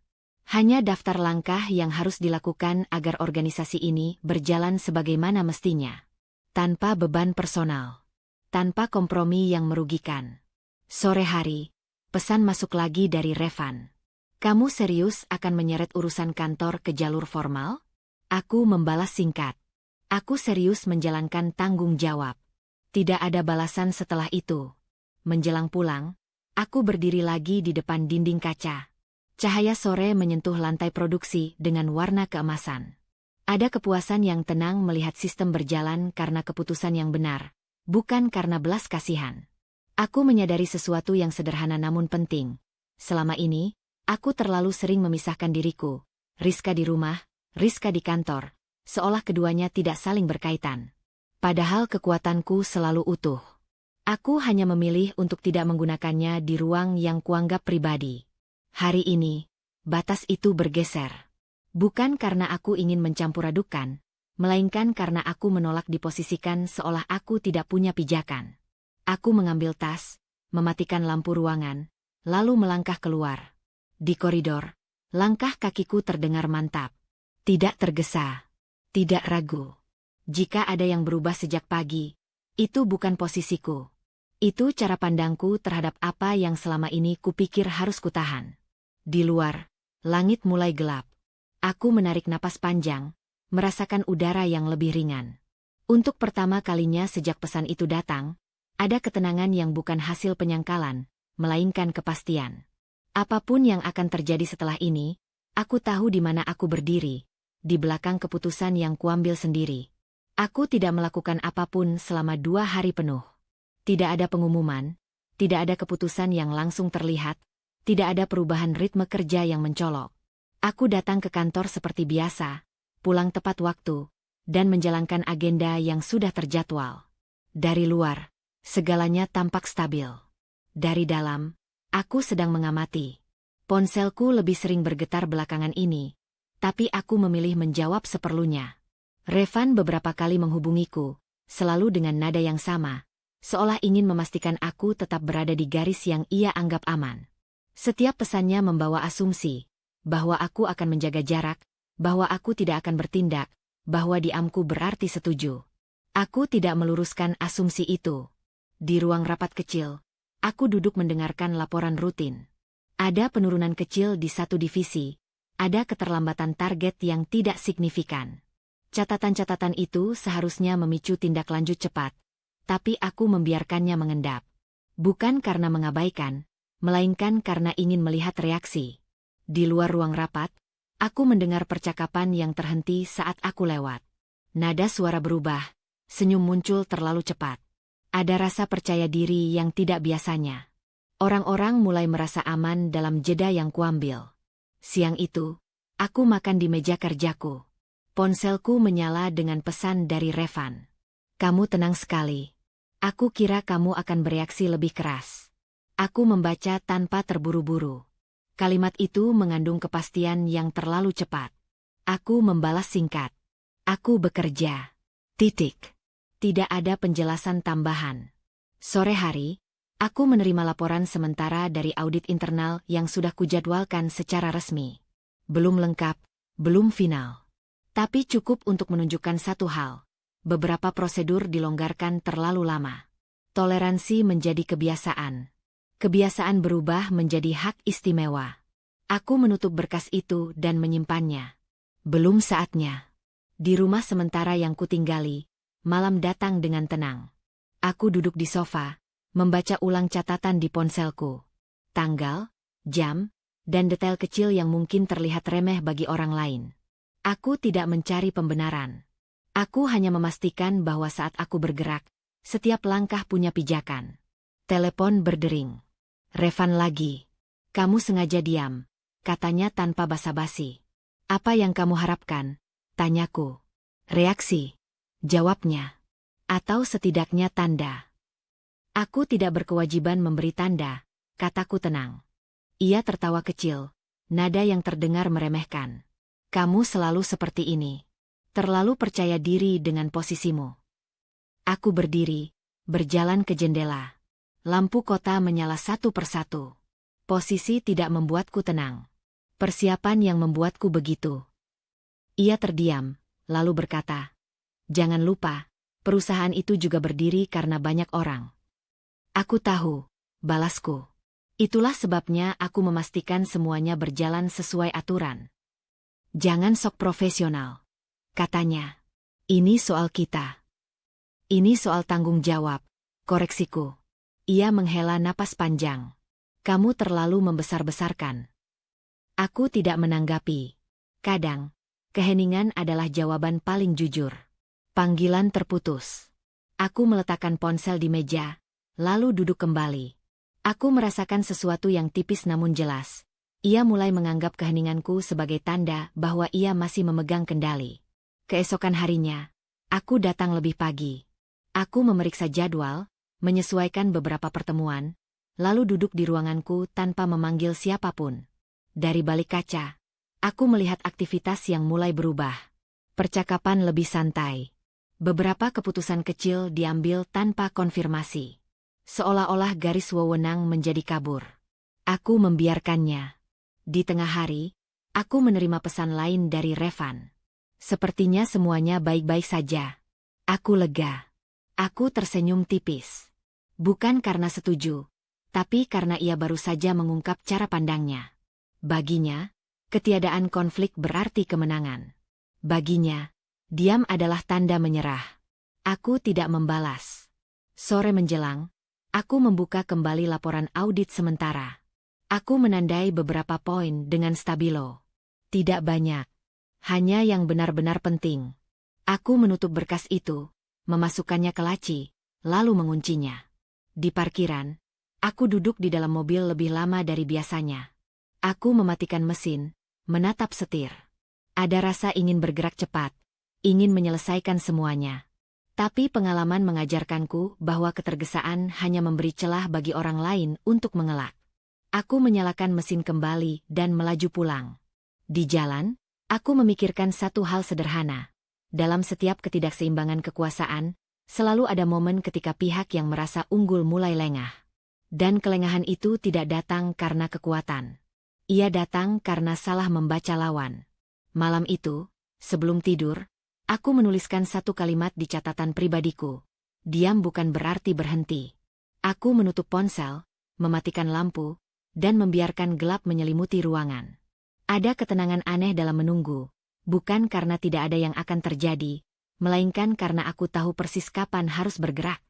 Hanya daftar langkah yang harus dilakukan agar organisasi ini berjalan sebagaimana mestinya. Tanpa beban personal. Tanpa kompromi yang merugikan. Sore hari, pesan masuk lagi dari Revan. Kamu serius akan menyeret urusan kantor ke jalur formal? Aku membalas singkat. Aku serius menjalankan tanggung jawab. Tidak ada balasan setelah itu. Menjelang pulang, aku berdiri lagi di depan dinding kaca. Cahaya sore menyentuh lantai produksi dengan warna keemasan. Ada kepuasan yang tenang melihat sistem berjalan karena keputusan yang benar, bukan karena belas kasihan. Aku menyadari sesuatu yang sederhana namun penting. Selama ini, aku terlalu sering memisahkan diriku. Rizka di rumah, Rizka di kantor, seolah keduanya tidak saling berkaitan. Padahal kekuatanku selalu utuh. Aku hanya memilih untuk tidak menggunakannya di ruang yang kuanggap pribadi. Hari ini, batas itu bergeser. Bukan karena aku ingin mencampur adukan, melainkan karena aku menolak diposisikan seolah aku tidak punya pijakan. Aku mengambil tas, mematikan lampu ruangan, lalu melangkah keluar. Di koridor, langkah kakiku terdengar mantap. Tidak tergesa, tidak ragu. Jika ada yang berubah sejak pagi, itu bukan posisiku. Itu cara pandangku terhadap apa yang selama ini kupikir harus kutahan. Di luar, langit mulai gelap. Aku menarik napas panjang, merasakan udara yang lebih ringan. Untuk pertama kalinya sejak pesan itu datang, ada ketenangan yang bukan hasil penyangkalan, melainkan kepastian. Apapun yang akan terjadi setelah ini, aku tahu di mana aku berdiri, di belakang keputusan yang kuambil sendiri. Aku tidak melakukan apapun selama 2 hari penuh. Tidak ada pengumuman, tidak ada keputusan yang langsung terlihat, tidak ada perubahan ritme kerja yang mencolok. Aku datang ke kantor seperti biasa, pulang tepat waktu, dan menjalankan agenda yang sudah terjadwal. Dari luar, segalanya tampak stabil. Dari dalam, aku sedang mengamati. Ponselku lebih sering bergetar belakangan ini, tapi aku memilih menjawab seperlunya. Revan beberapa kali menghubungiku, selalu dengan nada yang sama, seolah ingin memastikan aku tetap berada di garis yang ia anggap aman. Setiap pesannya membawa asumsi, bahwa aku akan menjaga jarak, bahwa aku tidak akan bertindak, bahwa diamku berarti setuju. Aku tidak meluruskan asumsi itu. Di ruang rapat kecil, aku duduk mendengarkan laporan rutin. Ada penurunan kecil di satu divisi, ada keterlambatan target yang tidak signifikan. Catatan-catatan itu seharusnya memicu tindak lanjut cepat, tapi aku membiarkannya mengendap. Bukan karena mengabaikan, melainkan karena ingin melihat reaksi. Di luar ruang rapat, aku mendengar percakapan yang terhenti saat aku lewat. Nada suara berubah, senyum muncul terlalu cepat. Ada rasa percaya diri yang tidak biasanya. Orang-orang mulai merasa aman dalam jeda yang kuambil. Siang itu, aku makan di meja kerjaku. Ponselku menyala dengan pesan dari Revan. Kamu tenang sekali. Aku kira kamu akan bereaksi lebih keras. Aku membaca tanpa terburu-buru. Kalimat itu mengandung kepastian yang terlalu cepat. Aku membalas singkat. Aku bekerja. Titik. Tidak ada penjelasan tambahan. Sore hari, aku menerima laporan sementara dari audit internal yang sudah kujadwalkan secara resmi. Belum lengkap, belum final. Tapi cukup untuk menunjukkan satu hal. Beberapa prosedur dilonggarkan terlalu lama. Toleransi menjadi kebiasaan. Kebiasaan berubah menjadi hak istimewa. Aku menutup berkas itu dan menyimpannya. Belum saatnya. Di rumah sementara yang kutinggali, malam datang dengan tenang. Aku duduk di sofa, membaca ulang catatan di ponselku. Tanggal, jam, dan detail kecil yang mungkin terlihat remeh bagi orang lain. Aku tidak mencari pembenaran. Aku hanya memastikan bahwa saat aku bergerak, setiap langkah punya pijakan. Telepon berdering. Revan lagi. Kamu sengaja diam, katanya tanpa basa-basi. Apa yang kamu harapkan? Tanyaku. Reaksi. Jawabnya. Atau setidaknya tanda. Aku tidak berkewajiban memberi tanda, kataku tenang. Ia tertawa kecil, nada yang terdengar meremehkan. Kamu selalu seperti ini. Terlalu percaya diri dengan posisimu. Aku berdiri, berjalan ke jendela. Lampu kota menyala satu persatu. Posisi tidak membuatku tenang. Persiapan yang membuatku begitu. Ia terdiam, lalu berkata, "Jangan lupa, perusahaan itu juga berdiri karena banyak orang." Aku tahu, balasku. Itulah sebabnya aku memastikan semuanya berjalan sesuai aturan. Jangan sok profesional, katanya. Ini soal kita. Ini soal tanggung jawab, koreksiku. Ia menghela napas panjang. Kamu terlalu membesar-besarkan. Aku tidak menanggapi. Kadang, keheningan adalah jawaban paling jujur. Panggilan terputus. Aku meletakkan ponsel di meja, lalu duduk kembali. Aku merasakan sesuatu yang tipis namun jelas. Ia mulai menganggap keheninganku sebagai tanda bahwa ia masih memegang kendali. Keesokan harinya, aku datang lebih pagi. Aku memeriksa jadwal, menyesuaikan beberapa pertemuan, lalu duduk di ruanganku tanpa memanggil siapapun. Dari balik kaca, aku melihat aktivitas yang mulai berubah. Percakapan lebih santai. Beberapa keputusan kecil diambil tanpa konfirmasi. Seolah-olah garis wewenang menjadi kabur. Aku membiarkannya. Di tengah hari, aku menerima pesan lain dari Revan. Sepertinya semuanya baik-baik saja. Aku lega. Aku tersenyum tipis. Bukan karena setuju, tapi karena ia baru saja mengungkap cara pandangnya. Baginya, ketiadaan konflik berarti kemenangan. Baginya, diam adalah tanda menyerah. Aku tidak membalas. Sore menjelang, aku membuka kembali laporan audit sementara. Aku menandai beberapa poin dengan stabilo. Tidak banyak. Hanya yang benar-benar penting. Aku menutup berkas itu, memasukkannya ke laci, lalu menguncinya. Di parkiran, aku duduk di dalam mobil lebih lama dari biasanya. Aku mematikan mesin, menatap setir. Ada rasa ingin bergerak cepat, ingin menyelesaikan semuanya. Tapi pengalaman mengajarkanku bahwa ketergesaan hanya memberi celah bagi orang lain untuk mengelak. Aku menyalakan mesin kembali dan melaju pulang. Di jalan, aku memikirkan satu hal sederhana. dalam setiap ketidakseimbangan kekuasaan, selalu ada momen ketika pihak yang merasa unggul mulai lengah. Dan kelengahan itu tidak datang karena kekuatan. Ia datang karena salah membaca lawan. Malam itu, sebelum tidur, aku menuliskan satu kalimat di catatan pribadiku. Diam bukan berarti berhenti. Aku menutup ponsel, mematikan lampu, dan membiarkan gelap menyelimuti ruangan. Ada ketenangan aneh dalam menunggu, bukan karena tidak ada yang akan terjadi, melainkan karena aku tahu persis kapan harus bergerak.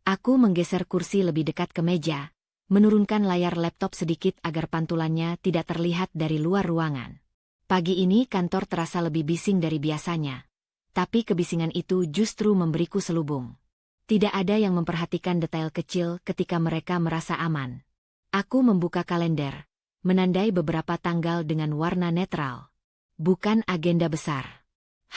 Aku menggeser kursi lebih dekat ke meja, menurunkan layar laptop sedikit agar pantulannya tidak terlihat dari luar ruangan. Pagi ini kantor terasa lebih bising dari biasanya, tapi kebisingan itu justru memberiku selubung. Tidak ada yang memperhatikan detail kecil ketika mereka merasa aman. Aku membuka kalender, menandai beberapa tanggal dengan warna netral. Bukan agenda besar.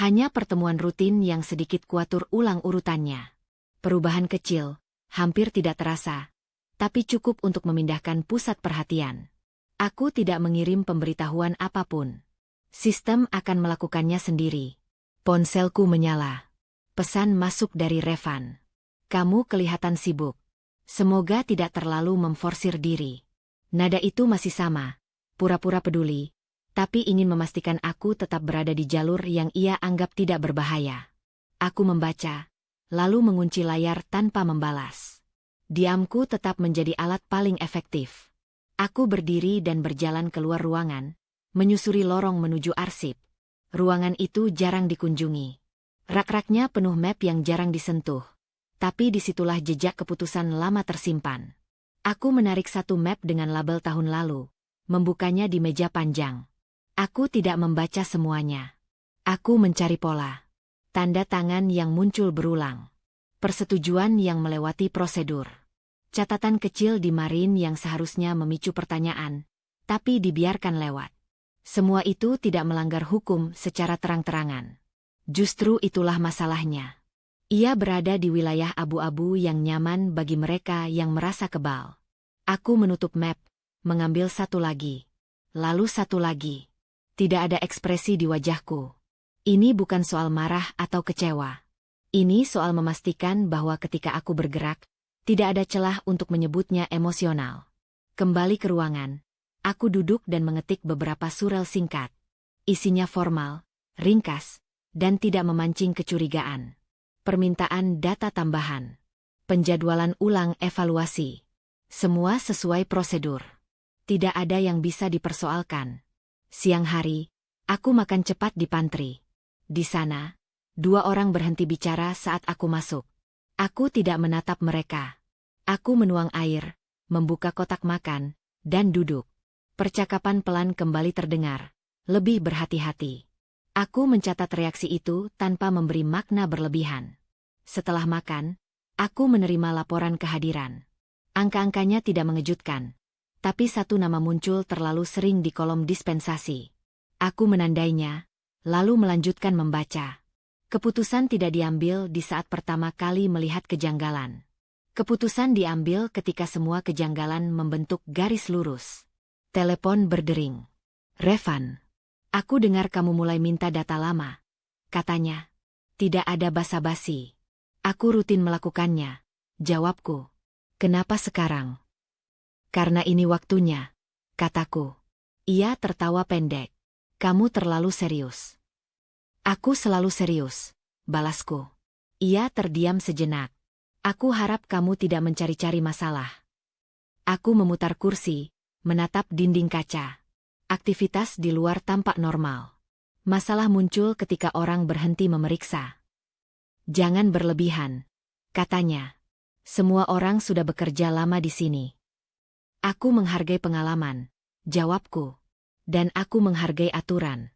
Hanya pertemuan rutin yang sedikit kuatur ulang urutannya. Perubahan kecil, hampir tidak terasa, tapi cukup untuk memindahkan pusat perhatian. Aku tidak mengirim pemberitahuan apapun. Sistem akan melakukannya sendiri. Ponselku menyala. Pesan masuk dari Revan. Kamu kelihatan sibuk. Semoga tidak terlalu memforsir diri. Nada itu masih sama, pura-pura peduli, tapi ingin memastikan aku tetap berada di jalur yang ia anggap tidak berbahaya. Aku membaca, lalu mengunci layar tanpa membalas. Diamku tetap menjadi alat paling efektif. Aku berdiri dan berjalan keluar ruangan, menyusuri lorong menuju arsip. Ruangan itu jarang dikunjungi. Rak-raknya penuh map yang jarang disentuh. Tapi disitulah jejak keputusan lama tersimpan. Aku menarik satu map dengan label tahun lalu, membukanya di meja panjang. Aku tidak membaca semuanya. Aku mencari pola. Tanda tangan yang muncul berulang. Persetujuan yang melewati prosedur. Catatan kecil di margin yang seharusnya memicu pertanyaan, tapi dibiarkan lewat. Semua itu tidak melanggar hukum secara terang-terangan. Justru itulah masalahnya. Ia berada di wilayah abu-abu yang nyaman bagi mereka yang merasa kebal. Aku menutup map, mengambil satu lagi. Lalu satu lagi. Tidak ada ekspresi di wajahku. Ini bukan soal marah atau kecewa. Ini soal memastikan bahwa ketika aku bergerak, tidak ada celah untuk menyebutnya emosional. Kembali ke ruangan, aku duduk dan mengetik beberapa surel singkat. Isinya formal, ringkas, dan tidak memancing kecurigaan. Permintaan data tambahan. Penjadwalan ulang evaluasi. Semua sesuai prosedur. Tidak ada yang bisa dipersoalkan. Siang hari, aku makan cepat di pantry. Di sana, dua orang berhenti bicara saat aku masuk. Aku tidak menatap mereka. Aku menuang air, membuka kotak makan, dan duduk. Percakapan pelan kembali terdengar, lebih berhati-hati. Aku mencatat reaksi itu tanpa memberi makna berlebihan. Setelah makan, aku menerima laporan kehadiran. Angka-angkanya tidak mengejutkan, tapi satu nama muncul terlalu sering di kolom dispensasi. Aku menandainya, lalu melanjutkan membaca. Keputusan tidak diambil di saat pertama kali melihat kejanggalan. Keputusan diambil ketika semua kejanggalan membentuk garis lurus. Telepon berdering. Revan. Aku dengar kamu mulai minta data lama. Katanya. Tidak ada basa-basi. Aku rutin melakukannya. Jawabku. Kenapa sekarang? Karena ini waktunya, kataku. Ia tertawa pendek. Kamu terlalu serius. Aku selalu serius, balasku. Ia terdiam sejenak. Aku harap kamu tidak mencari-cari masalah. Aku memutar kursi, menatap dinding kaca. Aktivitas di luar tampak normal. Masalah muncul ketika orang berhenti memeriksa. Jangan berlebihan, katanya. Semua orang sudah bekerja lama di sini. Aku menghargai pengalaman, jawabku. Dan aku menghargai aturan.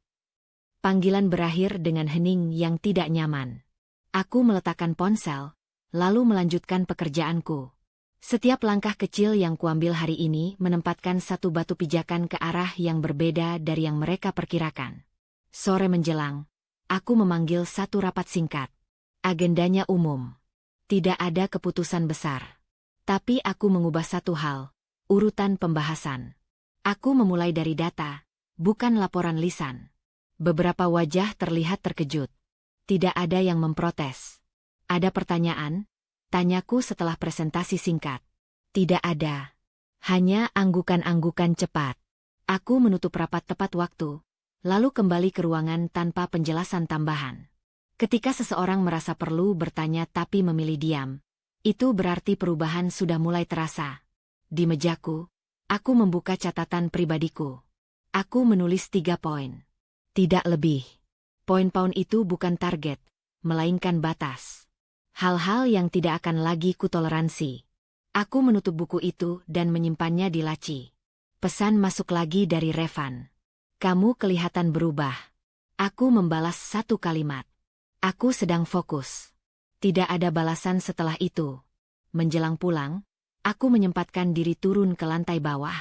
Panggilan berakhir dengan hening yang tidak nyaman. Aku meletakkan ponsel, lalu melanjutkan pekerjaanku. Setiap langkah kecil yang kuambil hari ini menempatkan satu batu pijakan ke arah yang berbeda dari yang mereka perkirakan. Sore menjelang, aku memanggil satu rapat singkat. Agendanya umum. Tidak ada keputusan besar. Tapi aku mengubah satu hal, urutan pembahasan. Aku memulai dari data, bukan laporan lisan. Beberapa wajah terlihat terkejut. Tidak ada yang memprotes. Ada pertanyaan? Tanyaku setelah presentasi singkat. Tidak ada. Hanya anggukan-anggukan cepat. Aku menutup rapat tepat waktu, lalu kembali ke ruangan tanpa penjelasan tambahan. Ketika seseorang merasa perlu bertanya tapi memilih diam, itu berarti perubahan sudah mulai terasa. Di mejaku, aku membuka catatan pribadiku. Aku menulis 3 poin. Tidak lebih. Poin-poin itu bukan target, melainkan batas. Hal-hal yang tidak akan lagi kutoleransi. Aku menutup buku itu dan menyimpannya di laci. Pesan masuk lagi dari Revan. Kamu kelihatan berubah. Aku membalas satu kalimat. Aku sedang fokus. Tidak ada balasan setelah itu. Menjelang pulang, aku menyempatkan diri turun ke lantai bawah.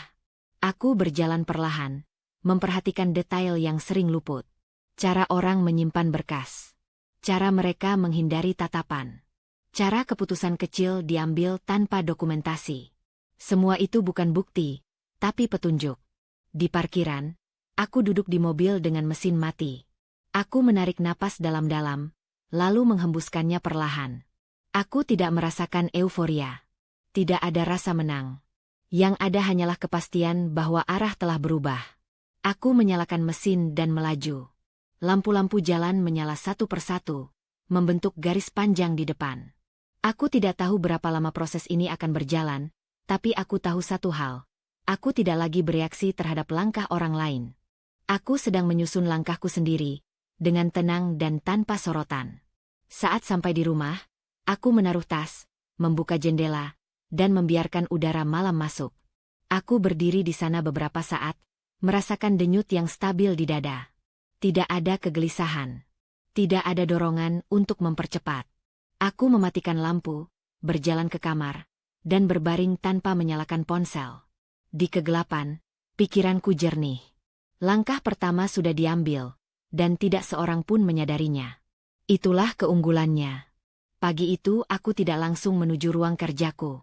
Aku berjalan perlahan, memperhatikan detail yang sering luput. Cara orang menyimpan berkas. Cara mereka menghindari tatapan. Cara keputusan kecil diambil tanpa dokumentasi. Semua itu bukan bukti, tapi petunjuk. Di parkiran, aku duduk di mobil dengan mesin mati. Aku menarik napas dalam-dalam, lalu menghembuskannya perlahan. Aku tidak merasakan euforia. Tidak ada rasa menang. Yang ada hanyalah kepastian bahwa arah telah berubah. Aku menyalakan mesin dan melaju. Lampu-lampu jalan menyala satu persatu, membentuk garis panjang di depan. Aku tidak tahu berapa lama proses ini akan berjalan, tapi aku tahu satu hal. Aku tidak lagi bereaksi terhadap langkah orang lain. Aku sedang menyusun langkahku sendiri, dengan tenang dan tanpa sorotan. Saat sampai di rumah, aku menaruh tas, membuka jendela, dan membiarkan udara malam masuk. Aku berdiri di sana beberapa saat, merasakan denyut yang stabil di dada. Tidak ada kegelisahan. Tidak ada dorongan untuk mempercepat. Aku mematikan lampu, berjalan ke kamar, dan berbaring tanpa menyalakan ponsel. Di kegelapan, pikiranku jernih. Langkah pertama sudah diambil, dan tidak seorang pun menyadarinya. Itulah keunggulannya. Pagi itu aku tidak langsung menuju ruang kerjaku.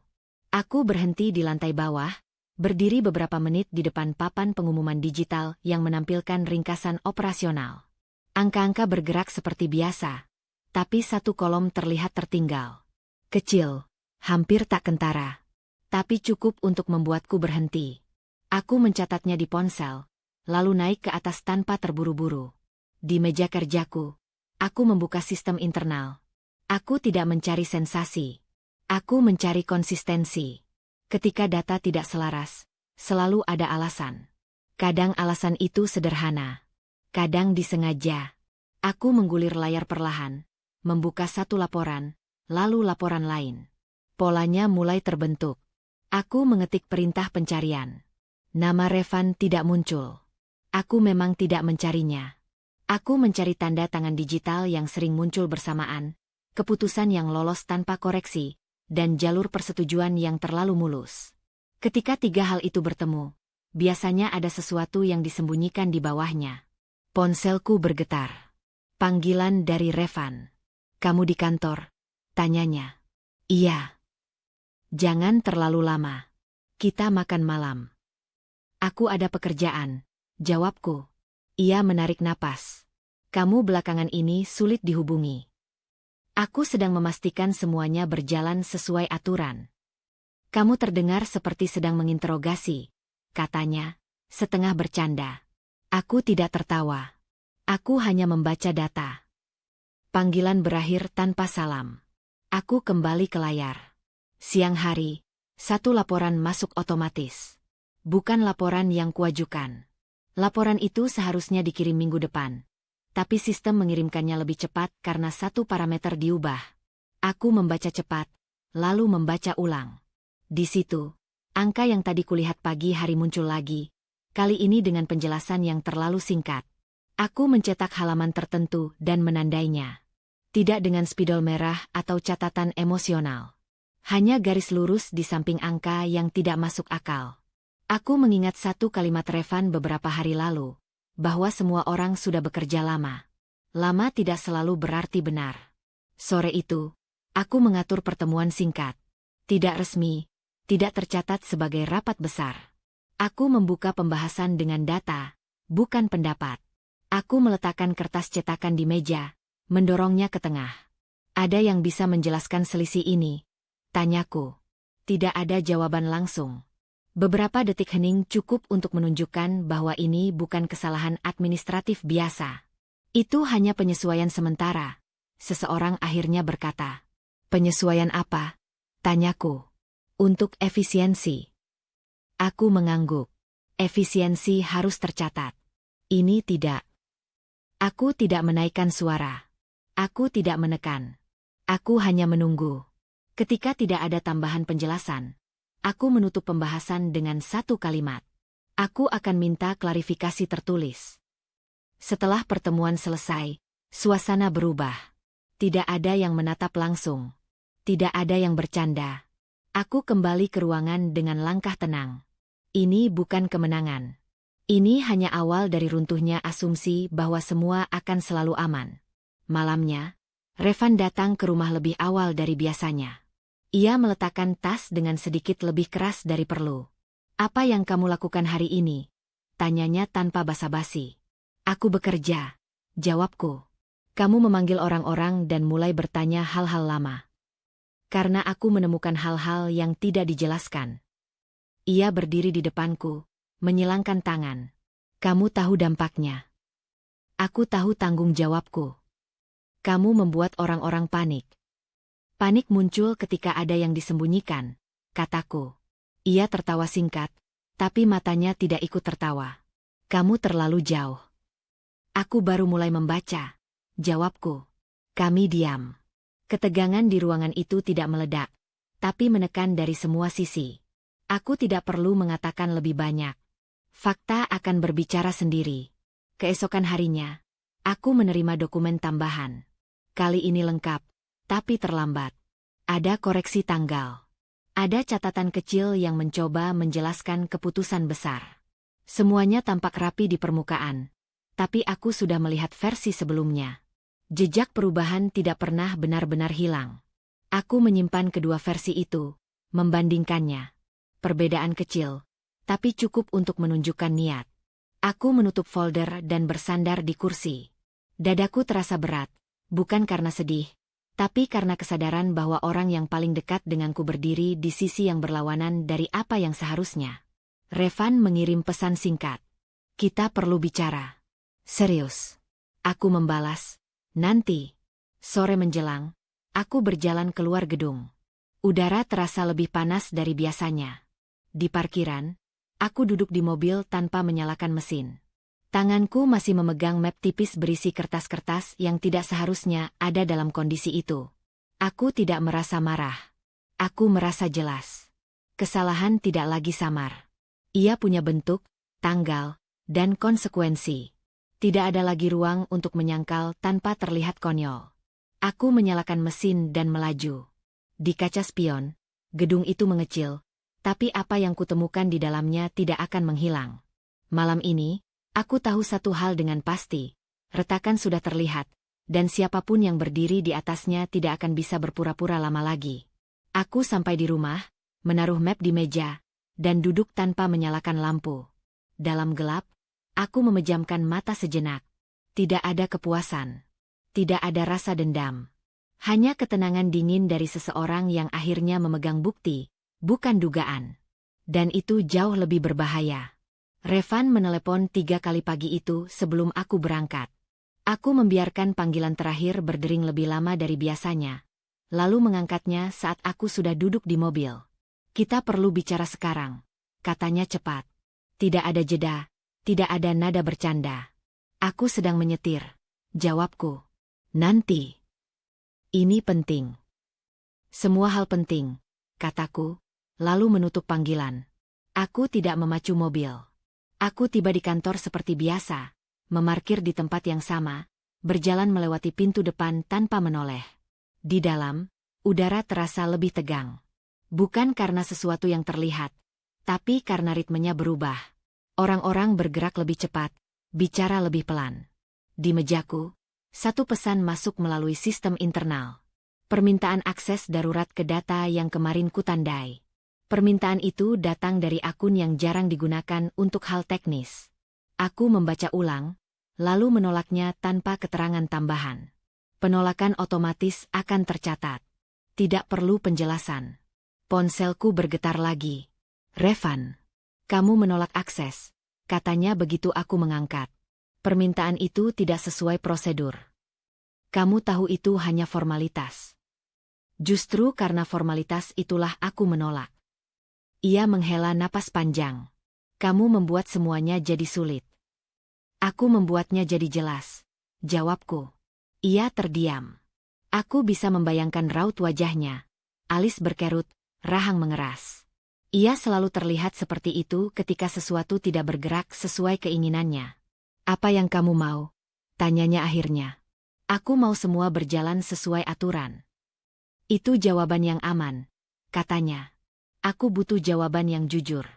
Aku berhenti di lantai bawah, berdiri beberapa menit di depan papan pengumuman digital yang menampilkan ringkasan operasional. Angka-angka bergerak seperti biasa, tapi satu kolom terlihat tertinggal. Kecil, hampir tak kentara, tapi cukup untuk membuatku berhenti. Aku mencatatnya di ponsel, lalu naik ke atas tanpa terburu-buru. Di meja kerjaku, aku membuka sistem internal. Aku tidak mencari sensasi. Aku mencari konsistensi. Ketika data tidak selaras, selalu ada alasan. Kadang alasan itu sederhana. Kadang disengaja. Aku menggulir layar perlahan, membuka satu laporan, lalu laporan lain. Polanya mulai terbentuk. Aku mengetik perintah pencarian. Nama Revan tidak muncul. Aku memang tidak mencarinya. Aku mencari tanda tangan digital yang sering muncul bersamaan, keputusan yang lolos tanpa koreksi, dan jalur persetujuan yang terlalu mulus. Ketika tiga hal itu bertemu, biasanya ada sesuatu yang disembunyikan di bawahnya. Ponselku bergetar. Panggilan dari Revan. "Kamu di kantor?" tanyanya. "Iya." "Jangan terlalu lama. Kita makan malam." "Aku ada pekerjaan," jawabku. Ia menarik napas. "Kamu belakangan ini sulit dihubungi." Aku sedang memastikan semuanya berjalan sesuai aturan. "Kamu terdengar seperti sedang menginterogasi," katanya, setengah bercanda. Aku tidak tertawa. Aku hanya membaca data. Panggilan berakhir tanpa salam. Aku kembali ke layar. Siang hari, satu laporan masuk otomatis. Bukan laporan yang kuajukan. Laporan itu seharusnya dikirim minggu depan. Tapi sistem mengirimkannya lebih cepat karena satu parameter diubah. Aku membaca cepat, lalu membaca ulang. Di situ, angka yang tadi kulihat pagi hari muncul lagi, kali ini dengan penjelasan yang terlalu singkat. Aku mencetak halaman tertentu dan menandainya. Tidak dengan spidol merah atau catatan emosional. Hanya garis lurus di samping angka yang tidak masuk akal. Aku mengingat satu kalimat Revan beberapa hari lalu, bahwa semua orang sudah bekerja lama. Lama tidak selalu berarti benar. Sore itu, aku mengatur pertemuan singkat. Tidak resmi, tidak tercatat sebagai rapat besar. Aku membuka pembahasan dengan data, bukan pendapat. Aku meletakkan kertas cetakan di meja, mendorongnya ke tengah. Ada yang bisa menjelaskan selisih ini? Tanyaku. Tidak ada jawaban langsung. Beberapa detik hening cukup untuk menunjukkan bahwa ini bukan kesalahan administratif biasa. Itu hanya penyesuaian sementara. Seseorang akhirnya berkata. Penyesuaian apa? Tanyaku. Untuk efisiensi. Aku mengangguk. Efisiensi harus tercatat. Ini tidak. Aku tidak menaikkan suara. Aku tidak menekan. Aku hanya menunggu. Ketika tidak ada tambahan penjelasan, aku menutup pembahasan dengan satu kalimat. Aku akan minta klarifikasi tertulis. Setelah pertemuan selesai, suasana berubah. Tidak ada yang menatap langsung. Tidak ada yang bercanda. Aku kembali ke ruangan dengan langkah tenang. Ini bukan kemenangan. Ini hanya awal dari runtuhnya asumsi bahwa semua akan selalu aman. Malamnya, Revan datang ke rumah lebih awal dari biasanya. Ia meletakkan tas dengan sedikit lebih keras dari perlu. Apa yang kamu lakukan hari ini? Tanyanya tanpa basa-basi. Aku bekerja, jawabku. Kamu memanggil orang-orang dan mulai bertanya hal-hal lama. Karena aku menemukan hal-hal yang tidak dijelaskan. Ia berdiri di depanku, menyilangkan tangan. Kamu tahu dampaknya. Aku tahu tanggung jawabku. Kamu membuat orang-orang panik. Panik muncul ketika ada yang disembunyikan, kataku. Ia tertawa singkat, tapi matanya tidak ikut tertawa. Kamu terlalu jauh. Aku baru mulai membaca, jawabku. Kami diam. Ketegangan di ruangan itu tidak meledak, tapi menekan dari semua sisi. Aku tidak perlu mengatakan lebih banyak. Fakta akan berbicara sendiri. Keesokan harinya, aku menerima dokumen tambahan. Kali ini lengkap, tapi terlambat. Ada koreksi tanggal. Ada catatan kecil yang mencoba menjelaskan keputusan besar. Semuanya tampak rapi di permukaan, tapi aku sudah melihat versi sebelumnya. Jejak perubahan tidak pernah benar-benar hilang. Aku menyimpan kedua versi itu, membandingkannya. Perbedaan kecil, tapi cukup untuk menunjukkan niat. Aku menutup folder dan bersandar di kursi. Dadaku terasa berat. Bukan karena sedih, tapi karena kesadaran bahwa orang yang paling dekat denganku berdiri di sisi yang berlawanan dari apa yang seharusnya. Revan mengirim pesan singkat. Kita perlu bicara. Serius. Aku membalas. Nanti. Sore menjelang, aku berjalan keluar gedung. Udara terasa lebih panas dari biasanya. Di parkiran, aku duduk di mobil tanpa menyalakan mesin. Tanganku masih memegang map tipis berisi kertas-kertas yang tidak seharusnya ada dalam kondisi itu. Aku tidak merasa marah. Aku merasa jelas. Kesalahan tidak lagi samar. Ia punya bentuk, tanggal, dan konsekuensi. Tidak ada lagi ruang untuk menyangkal tanpa terlihat konyol. Aku menyalakan mesin dan melaju. Di kaca spion, gedung itu mengecil, tapi apa yang kutemukan di dalamnya tidak akan menghilang. Malam ini, aku tahu satu hal dengan pasti, retakan sudah terlihat, dan siapapun yang berdiri di atasnya tidak akan bisa berpura-pura lama lagi. Aku sampai di rumah, menaruh map di meja, dan duduk tanpa menyalakan lampu. Dalam gelap, aku memejamkan mata sejenak. Tidak ada kepuasan. Tidak ada rasa dendam. Hanya ketenangan dingin dari seseorang yang akhirnya memegang bukti, bukan dugaan. Dan itu jauh lebih berbahaya. Revan menelepon 3 kali pagi itu sebelum aku berangkat. Aku membiarkan panggilan terakhir berdering lebih lama dari biasanya, lalu mengangkatnya saat aku sudah duduk di mobil. Kita perlu bicara sekarang, katanya cepat. Tidak ada jeda, tidak ada nada bercanda. Aku sedang menyetir, jawabku. Nanti. Ini penting. Semua hal penting, kataku, lalu menutup panggilan. Aku tidak memacu mobil. Aku tiba di kantor seperti biasa, memarkir di tempat yang sama, berjalan melewati pintu depan tanpa menoleh. Di dalam, udara terasa lebih tegang. Bukan karena sesuatu yang terlihat, tapi karena ritmenya berubah. Orang-orang bergerak lebih cepat, bicara lebih pelan. Di mejaku, satu pesan masuk melalui sistem internal. Permintaan akses darurat ke data yang kemarin kutandai. Permintaan itu datang dari akun yang jarang digunakan untuk hal teknis. Aku membaca ulang, lalu menolaknya tanpa keterangan tambahan. Penolakan otomatis akan tercatat. Tidak perlu penjelasan. Ponselku bergetar lagi. Revan, kamu menolak akses, katanya begitu aku mengangkat. Permintaan itu tidak sesuai prosedur. Kamu tahu itu hanya formalitas. Justru karena formalitas itulah aku menolak. Ia menghela napas panjang. Kamu membuat semuanya jadi sulit. Aku membuatnya jadi jelas. Jawabku. Ia terdiam. Aku bisa membayangkan raut wajahnya. Alis berkerut, rahang mengeras. Ia selalu terlihat seperti itu ketika sesuatu tidak bergerak sesuai keinginannya. Apa yang kamu mau? Tanyanya akhirnya. Aku mau semua berjalan sesuai aturan. Itu jawaban yang aman, katanya. Aku butuh jawaban yang jujur.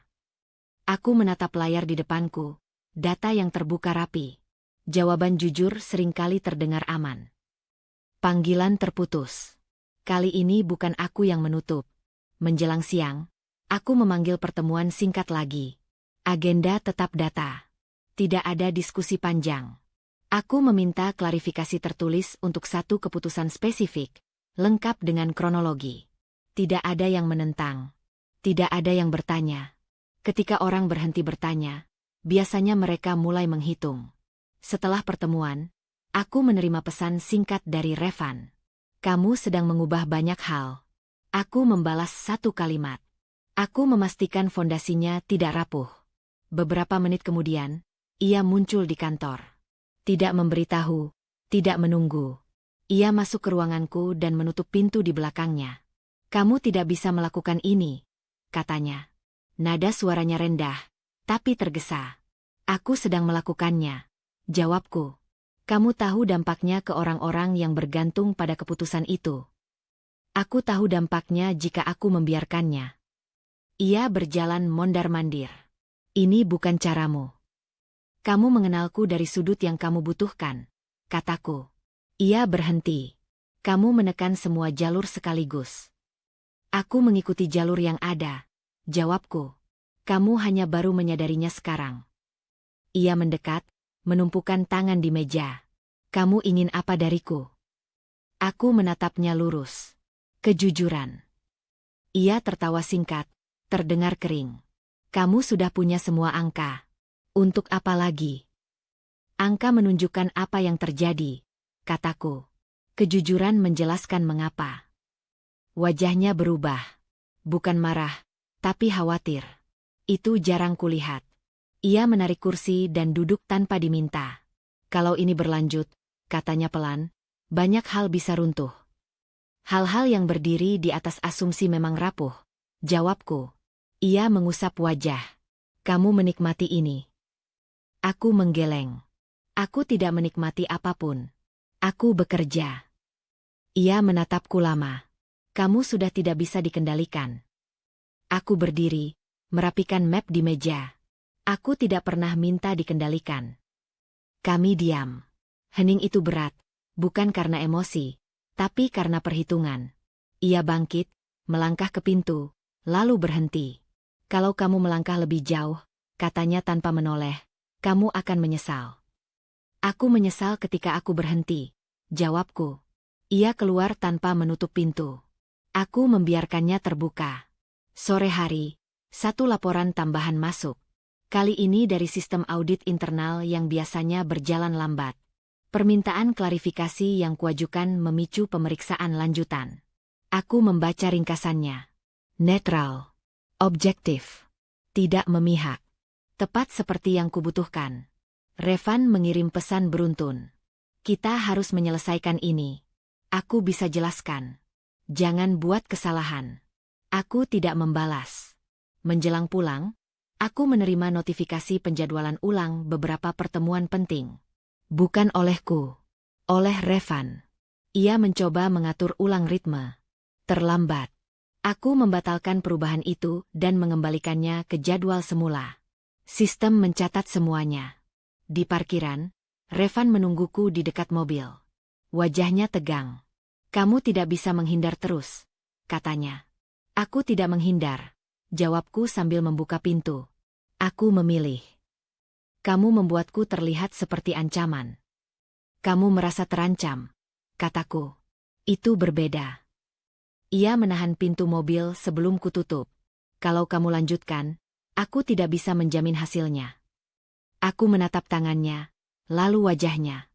Aku menatap layar di depanku, data yang terbuka rapi. Jawaban jujur seringkali terdengar aman. Panggilan terputus. Kali ini bukan aku yang menutup. Menjelang siang, aku memanggil pertemuan singkat lagi. Agenda tetap data. Tidak ada diskusi panjang. Aku meminta klarifikasi tertulis untuk satu keputusan spesifik, lengkap dengan kronologi. Tidak ada yang menentang. Tidak ada yang bertanya. Ketika orang berhenti bertanya, biasanya mereka mulai menghitung. Setelah pertemuan, aku menerima pesan singkat dari Revan. Kamu sedang mengubah banyak hal. Aku membalas satu kalimat. Aku memastikan fondasinya tidak rapuh. Beberapa menit kemudian, ia muncul di kantor. Tidak memberitahu, tidak menunggu. Ia masuk ke ruanganku dan menutup pintu di belakangnya. Kamu tidak bisa melakukan ini, katanya. Nada suaranya rendah, tapi tergesa. Aku sedang melakukannya, jawabku. Kamu tahu dampaknya ke orang-orang yang bergantung pada keputusan itu. Aku tahu dampaknya jika aku membiarkannya. Ia berjalan mondar-mandir. Ini bukan caramu. Kamu mengenalku dari sudut yang kamu butuhkan, kataku. Ia berhenti. Kamu menekan semua jalur sekaligus. Aku mengikuti jalur yang ada, jawabku. Kamu hanya baru menyadarinya sekarang. Ia mendekat, menumpukan tangan di meja. Kamu ingin apa dariku? Aku menatapnya lurus. Kejujuran. Ia tertawa singkat, terdengar kering. Kamu sudah punya semua angka. Untuk apa lagi? Angka menunjukkan apa yang terjadi, kataku. Kejujuran menjelaskan mengapa. Wajahnya berubah. Bukan marah, tapi khawatir. Itu jarang kulihat. Ia menarik kursi dan duduk tanpa diminta. Kalau ini berlanjut, katanya pelan, banyak hal bisa runtuh. Hal-hal yang berdiri di atas asumsi memang rapuh, jawabku. Ia mengusap wajah. Kamu menikmati ini. Aku menggeleng. Aku tidak menikmati apapun. Aku bekerja. Ia menatapku lama. Kamu sudah tidak bisa dikendalikan. Aku berdiri, merapikan map di meja. Aku tidak pernah minta dikendalikan. Kami diam. Hening itu berat, bukan karena emosi, tapi karena perhitungan. Ia bangkit, melangkah ke pintu, lalu berhenti. Kalau kamu melangkah lebih jauh, katanya tanpa menoleh, kamu akan menyesal. Aku menyesal ketika aku berhenti, jawabku. Ia keluar tanpa menutup pintu. Aku membiarkannya terbuka. Sore hari, satu laporan tambahan masuk. Kali ini dari sistem audit internal yang biasanya berjalan lambat. Permintaan klarifikasi yang kuajukan memicu pemeriksaan lanjutan. Aku membaca ringkasannya. Netral. Objektif. Tidak memihak. Tepat seperti yang kubutuhkan. Revan mengirim pesan beruntun. Kita harus menyelesaikan ini. Aku bisa jelaskan. Jangan buat kesalahan. Aku tidak membalas. Menjelang pulang, aku menerima notifikasi penjadwalan ulang beberapa pertemuan penting. Bukan olehku. Oleh Revan. Ia mencoba mengatur ulang ritme. Terlambat. Aku membatalkan perubahan itu dan mengembalikannya ke jadwal semula. Sistem mencatat semuanya. Di parkiran, Revan menungguku di dekat mobil. Wajahnya tegang. Kamu tidak bisa menghindar terus, katanya. Aku tidak menghindar, jawabku sambil membuka pintu. Aku memilih. Kamu membuatku terlihat seperti ancaman. Kamu merasa terancam. kataku. Itu berbeda. Ia menahan pintu mobil sebelum kututup. Kalau kamu lanjutkan, aku tidak bisa menjamin hasilnya. Aku menatap tangannya, lalu wajahnya.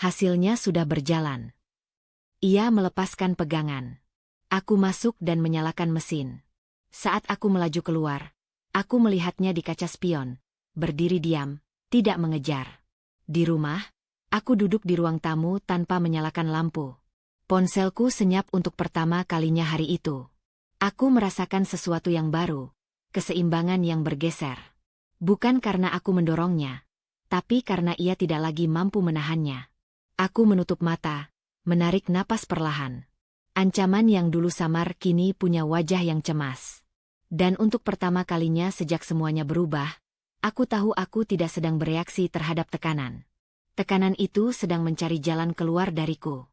Hasilnya sudah berjalan. Ia melepaskan pegangan. Aku masuk dan menyalakan mesin. Saat aku melaju keluar, aku melihatnya di kaca spion, berdiri diam, tidak mengejar. Di rumah, aku duduk di ruang tamu tanpa menyalakan lampu. Ponselku senyap untuk pertama kalinya hari itu. Aku merasakan sesuatu yang baru, keseimbangan yang bergeser. Bukan karena aku mendorongnya, tapi karena ia tidak lagi mampu menahannya. Aku menutup mata, menarik napas perlahan. Ancaman yang dulu samar kini punya wajah yang cemas. Dan untuk pertama kalinya sejak semuanya berubah, aku tahu aku tidak sedang bereaksi terhadap tekanan. Tekanan itu sedang mencari jalan keluar dariku.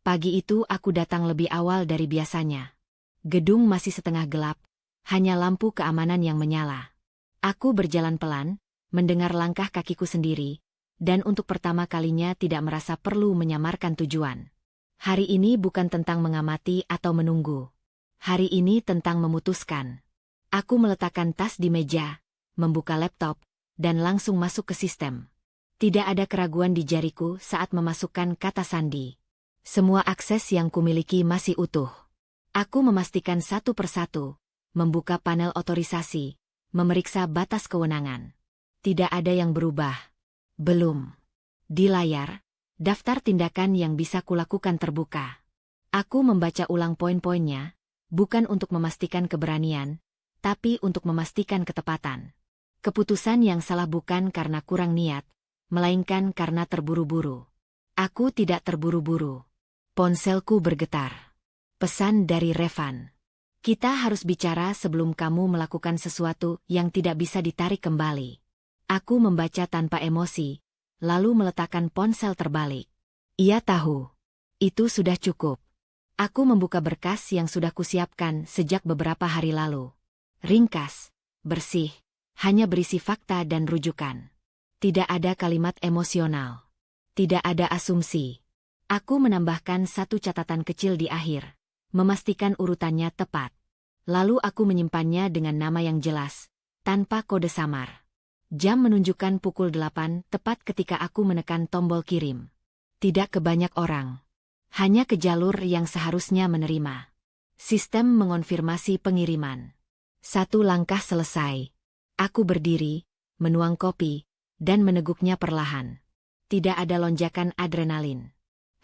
Pagi itu aku datang lebih awal dari biasanya. Gedung masih setengah gelap, hanya lampu keamanan yang menyala. Aku berjalan pelan, mendengar langkah kakiku sendiri, dan untuk pertama kalinya tidak merasa perlu menyamarkan tujuan. Hari ini bukan tentang mengamati atau menunggu. Hari ini tentang memutuskan. Aku meletakkan tas di meja, membuka laptop, dan langsung masuk ke sistem. Tidak ada keraguan di jariku saat memasukkan kata sandi. Semua akses yang kumiliki masih utuh. Aku memastikan satu persatu, membuka panel otorisasi, memeriksa batas kewenangan. Tidak ada yang berubah. Belum. Di layar, daftar tindakan yang bisa kulakukan terbuka. Aku membaca ulang poin-poinnya, bukan untuk memastikan keberanian, tapi untuk memastikan ketepatan. Keputusan yang salah bukan karena kurang niat, melainkan karena terburu-buru. Aku tidak terburu-buru. Ponselku bergetar. Pesan dari Revan. Kita harus bicara sebelum kamu melakukan sesuatu yang tidak bisa ditarik kembali. Aku membaca tanpa emosi, lalu meletakkan ponsel terbalik. Ia tahu. Itu sudah cukup. Aku membuka berkas yang sudah kusiapkan sejak beberapa hari lalu. Ringkas, bersih, hanya berisi fakta dan rujukan. Tidak ada kalimat emosional. Tidak ada asumsi. Aku menambahkan satu catatan kecil di akhir, memastikan urutannya tepat. Lalu aku menyimpannya dengan nama yang jelas, tanpa kode samar. Jam menunjukkan pukul 8 tepat ketika aku menekan tombol kirim. Tidak ke banyak orang. Hanya ke jalur yang seharusnya menerima. Sistem mengonfirmasi pengiriman. Satu langkah selesai. Aku berdiri, menuang kopi, dan meneguknya perlahan. Tidak ada lonjakan adrenalin.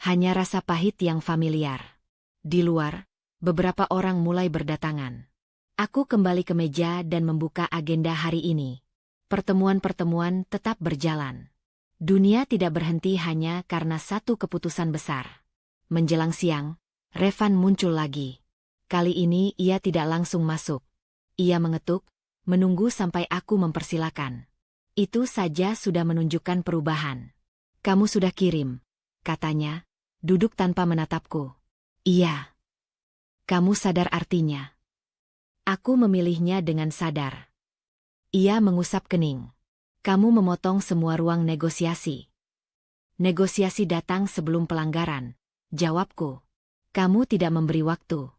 Hanya rasa pahit yang familiar. Di luar, beberapa orang mulai berdatangan. Aku kembali ke meja dan membuka agenda hari ini. Pertemuan-pertemuan tetap berjalan. Dunia tidak berhenti hanya karena satu keputusan besar. Menjelang siang, Revan muncul lagi. Kali ini ia tidak langsung masuk. Ia mengetuk, menunggu sampai aku mempersilakan. Itu saja sudah menunjukkan perubahan. Kamu sudah kirim, katanya, duduk tanpa menatapku. Iya. Kamu sadar artinya. Aku memilihnya dengan sadar. Ia mengusap kening. Kamu memotong semua ruang negosiasi. Negosiasi datang sebelum pelanggaran, jawabku. Kamu tidak memberi waktu.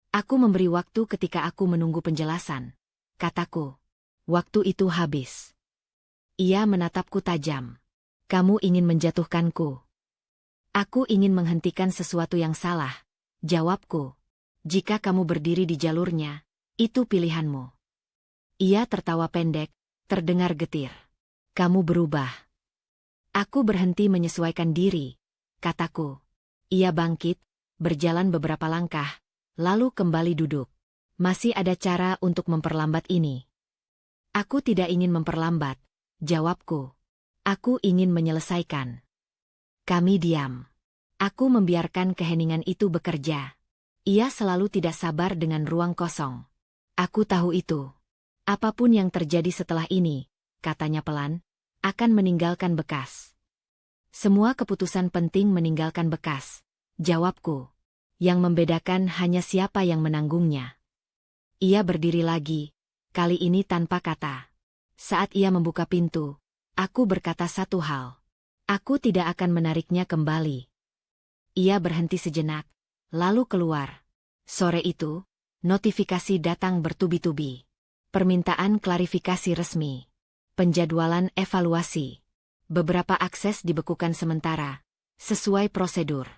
Aku memberi waktu ketika aku menunggu penjelasan, kataku. Waktu itu habis. Ia menatapku tajam. Kamu ingin menjatuhkanku. Aku ingin menghentikan sesuatu yang salah, jawabku. Jika kamu berdiri di jalurnya, itu pilihanmu. Ia tertawa pendek, terdengar getir. Kamu berubah. Aku berhenti menyesuaikan diri, kataku. Ia bangkit, berjalan beberapa langkah, lalu kembali duduk. Masih ada cara untuk memperlambat ini. Aku tidak ingin memperlambat, jawabku. Aku ingin menyelesaikan. Kami diam. Aku membiarkan keheningan itu bekerja. Ia selalu tidak sabar dengan ruang kosong. Aku tahu itu. Apapun yang terjadi setelah ini, katanya pelan, akan meninggalkan bekas. Semua keputusan penting meninggalkan bekas, jawabku. Yang membedakan hanya siapa yang menanggungnya. Ia berdiri lagi, kali ini tanpa kata. Saat ia membuka pintu, aku berkata satu hal. Aku tidak akan menariknya kembali. Ia berhenti sejenak, lalu keluar. Sore itu, notifikasi datang bertubi-tubi. Permintaan klarifikasi resmi. Penjadwalan evaluasi. Beberapa akses dibekukan sementara, sesuai prosedur.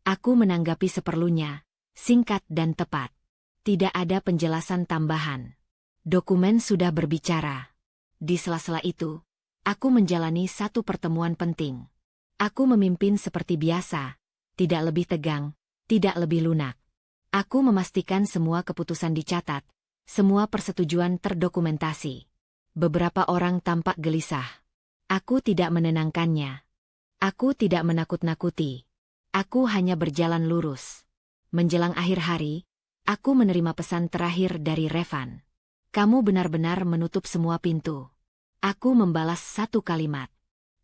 Aku menanggapi seperlunya, singkat dan tepat. Tidak ada penjelasan tambahan. Dokumen sudah berbicara. Di sela-sela itu, aku menjalani satu pertemuan penting. Aku memimpin seperti biasa, tidak lebih tegang, tidak lebih lunak. Aku memastikan semua keputusan dicatat, semua persetujuan terdokumentasi. Beberapa orang tampak gelisah. Aku tidak menenangkannya. Aku tidak menakut-nakuti. Aku hanya berjalan lurus. Menjelang akhir hari, aku menerima pesan terakhir dari Revan. Kamu benar-benar menutup semua pintu. Aku membalas satu kalimat.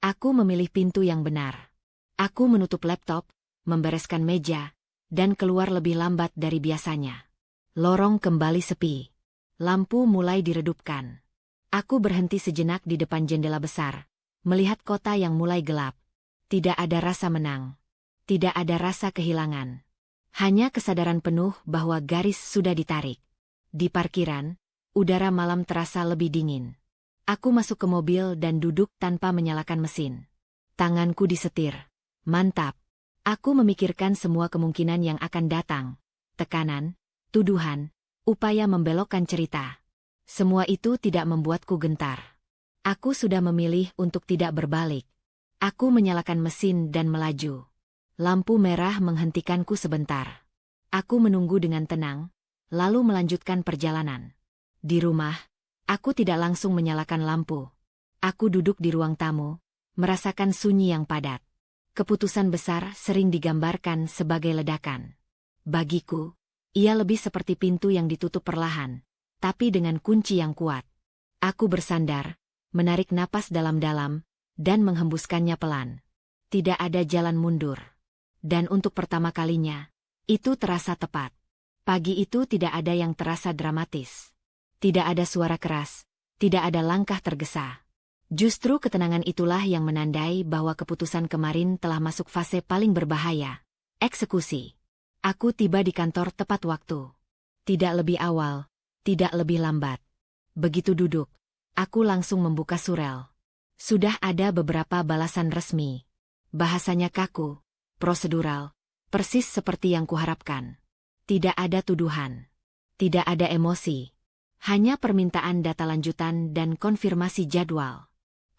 Aku memilih pintu yang benar. Aku menutup laptop, membereskan meja, dan keluar lebih lambat dari biasanya. Lorong kembali sepi. Lampu mulai diredupkan. Aku berhenti sejenak di depan jendela besar, melihat kota yang mulai gelap. Tidak ada rasa menang. Tidak ada rasa kehilangan. Hanya kesadaran penuh bahwa garis sudah ditarik. Di parkiran, udara malam terasa lebih dingin. Aku masuk ke mobil dan duduk tanpa menyalakan mesin. Tanganku disetir. Mantap. Aku memikirkan semua kemungkinan yang akan datang. Tekanan, tuduhan, upaya membelokkan cerita. Semua itu tidak membuatku gentar. Aku sudah memilih untuk tidak berbalik. Aku menyalakan mesin dan melaju. Lampu merah menghentikanku sebentar. Aku menunggu dengan tenang, lalu melanjutkan perjalanan. Di rumah, aku tidak langsung menyalakan lampu. Aku duduk di ruang tamu, merasakan sunyi yang padat. Keputusan besar sering digambarkan sebagai ledakan. Bagiku, ia lebih seperti pintu yang ditutup perlahan, tapi dengan kunci yang kuat. Aku bersandar, menarik napas dalam-dalam, dan menghembuskannya pelan. Tidak ada jalan mundur. Dan untuk pertama kalinya, itu terasa tepat. Pagi itu tidak ada yang terasa dramatis. Tidak ada suara keras, tidak ada langkah tergesa. Justru ketenangan itulah yang menandai bahwa keputusan kemarin telah masuk fase paling berbahaya. Eksekusi. Aku tiba di kantor tepat waktu. Tidak lebih awal, tidak lebih lambat. Begitu duduk, aku langsung membuka surel. Sudah ada beberapa balasan resmi. Bahasanya kaku, prosedural, persis seperti yang kuharapkan. Tidak ada tuduhan. Tidak ada emosi. Hanya permintaan data lanjutan dan konfirmasi jadwal.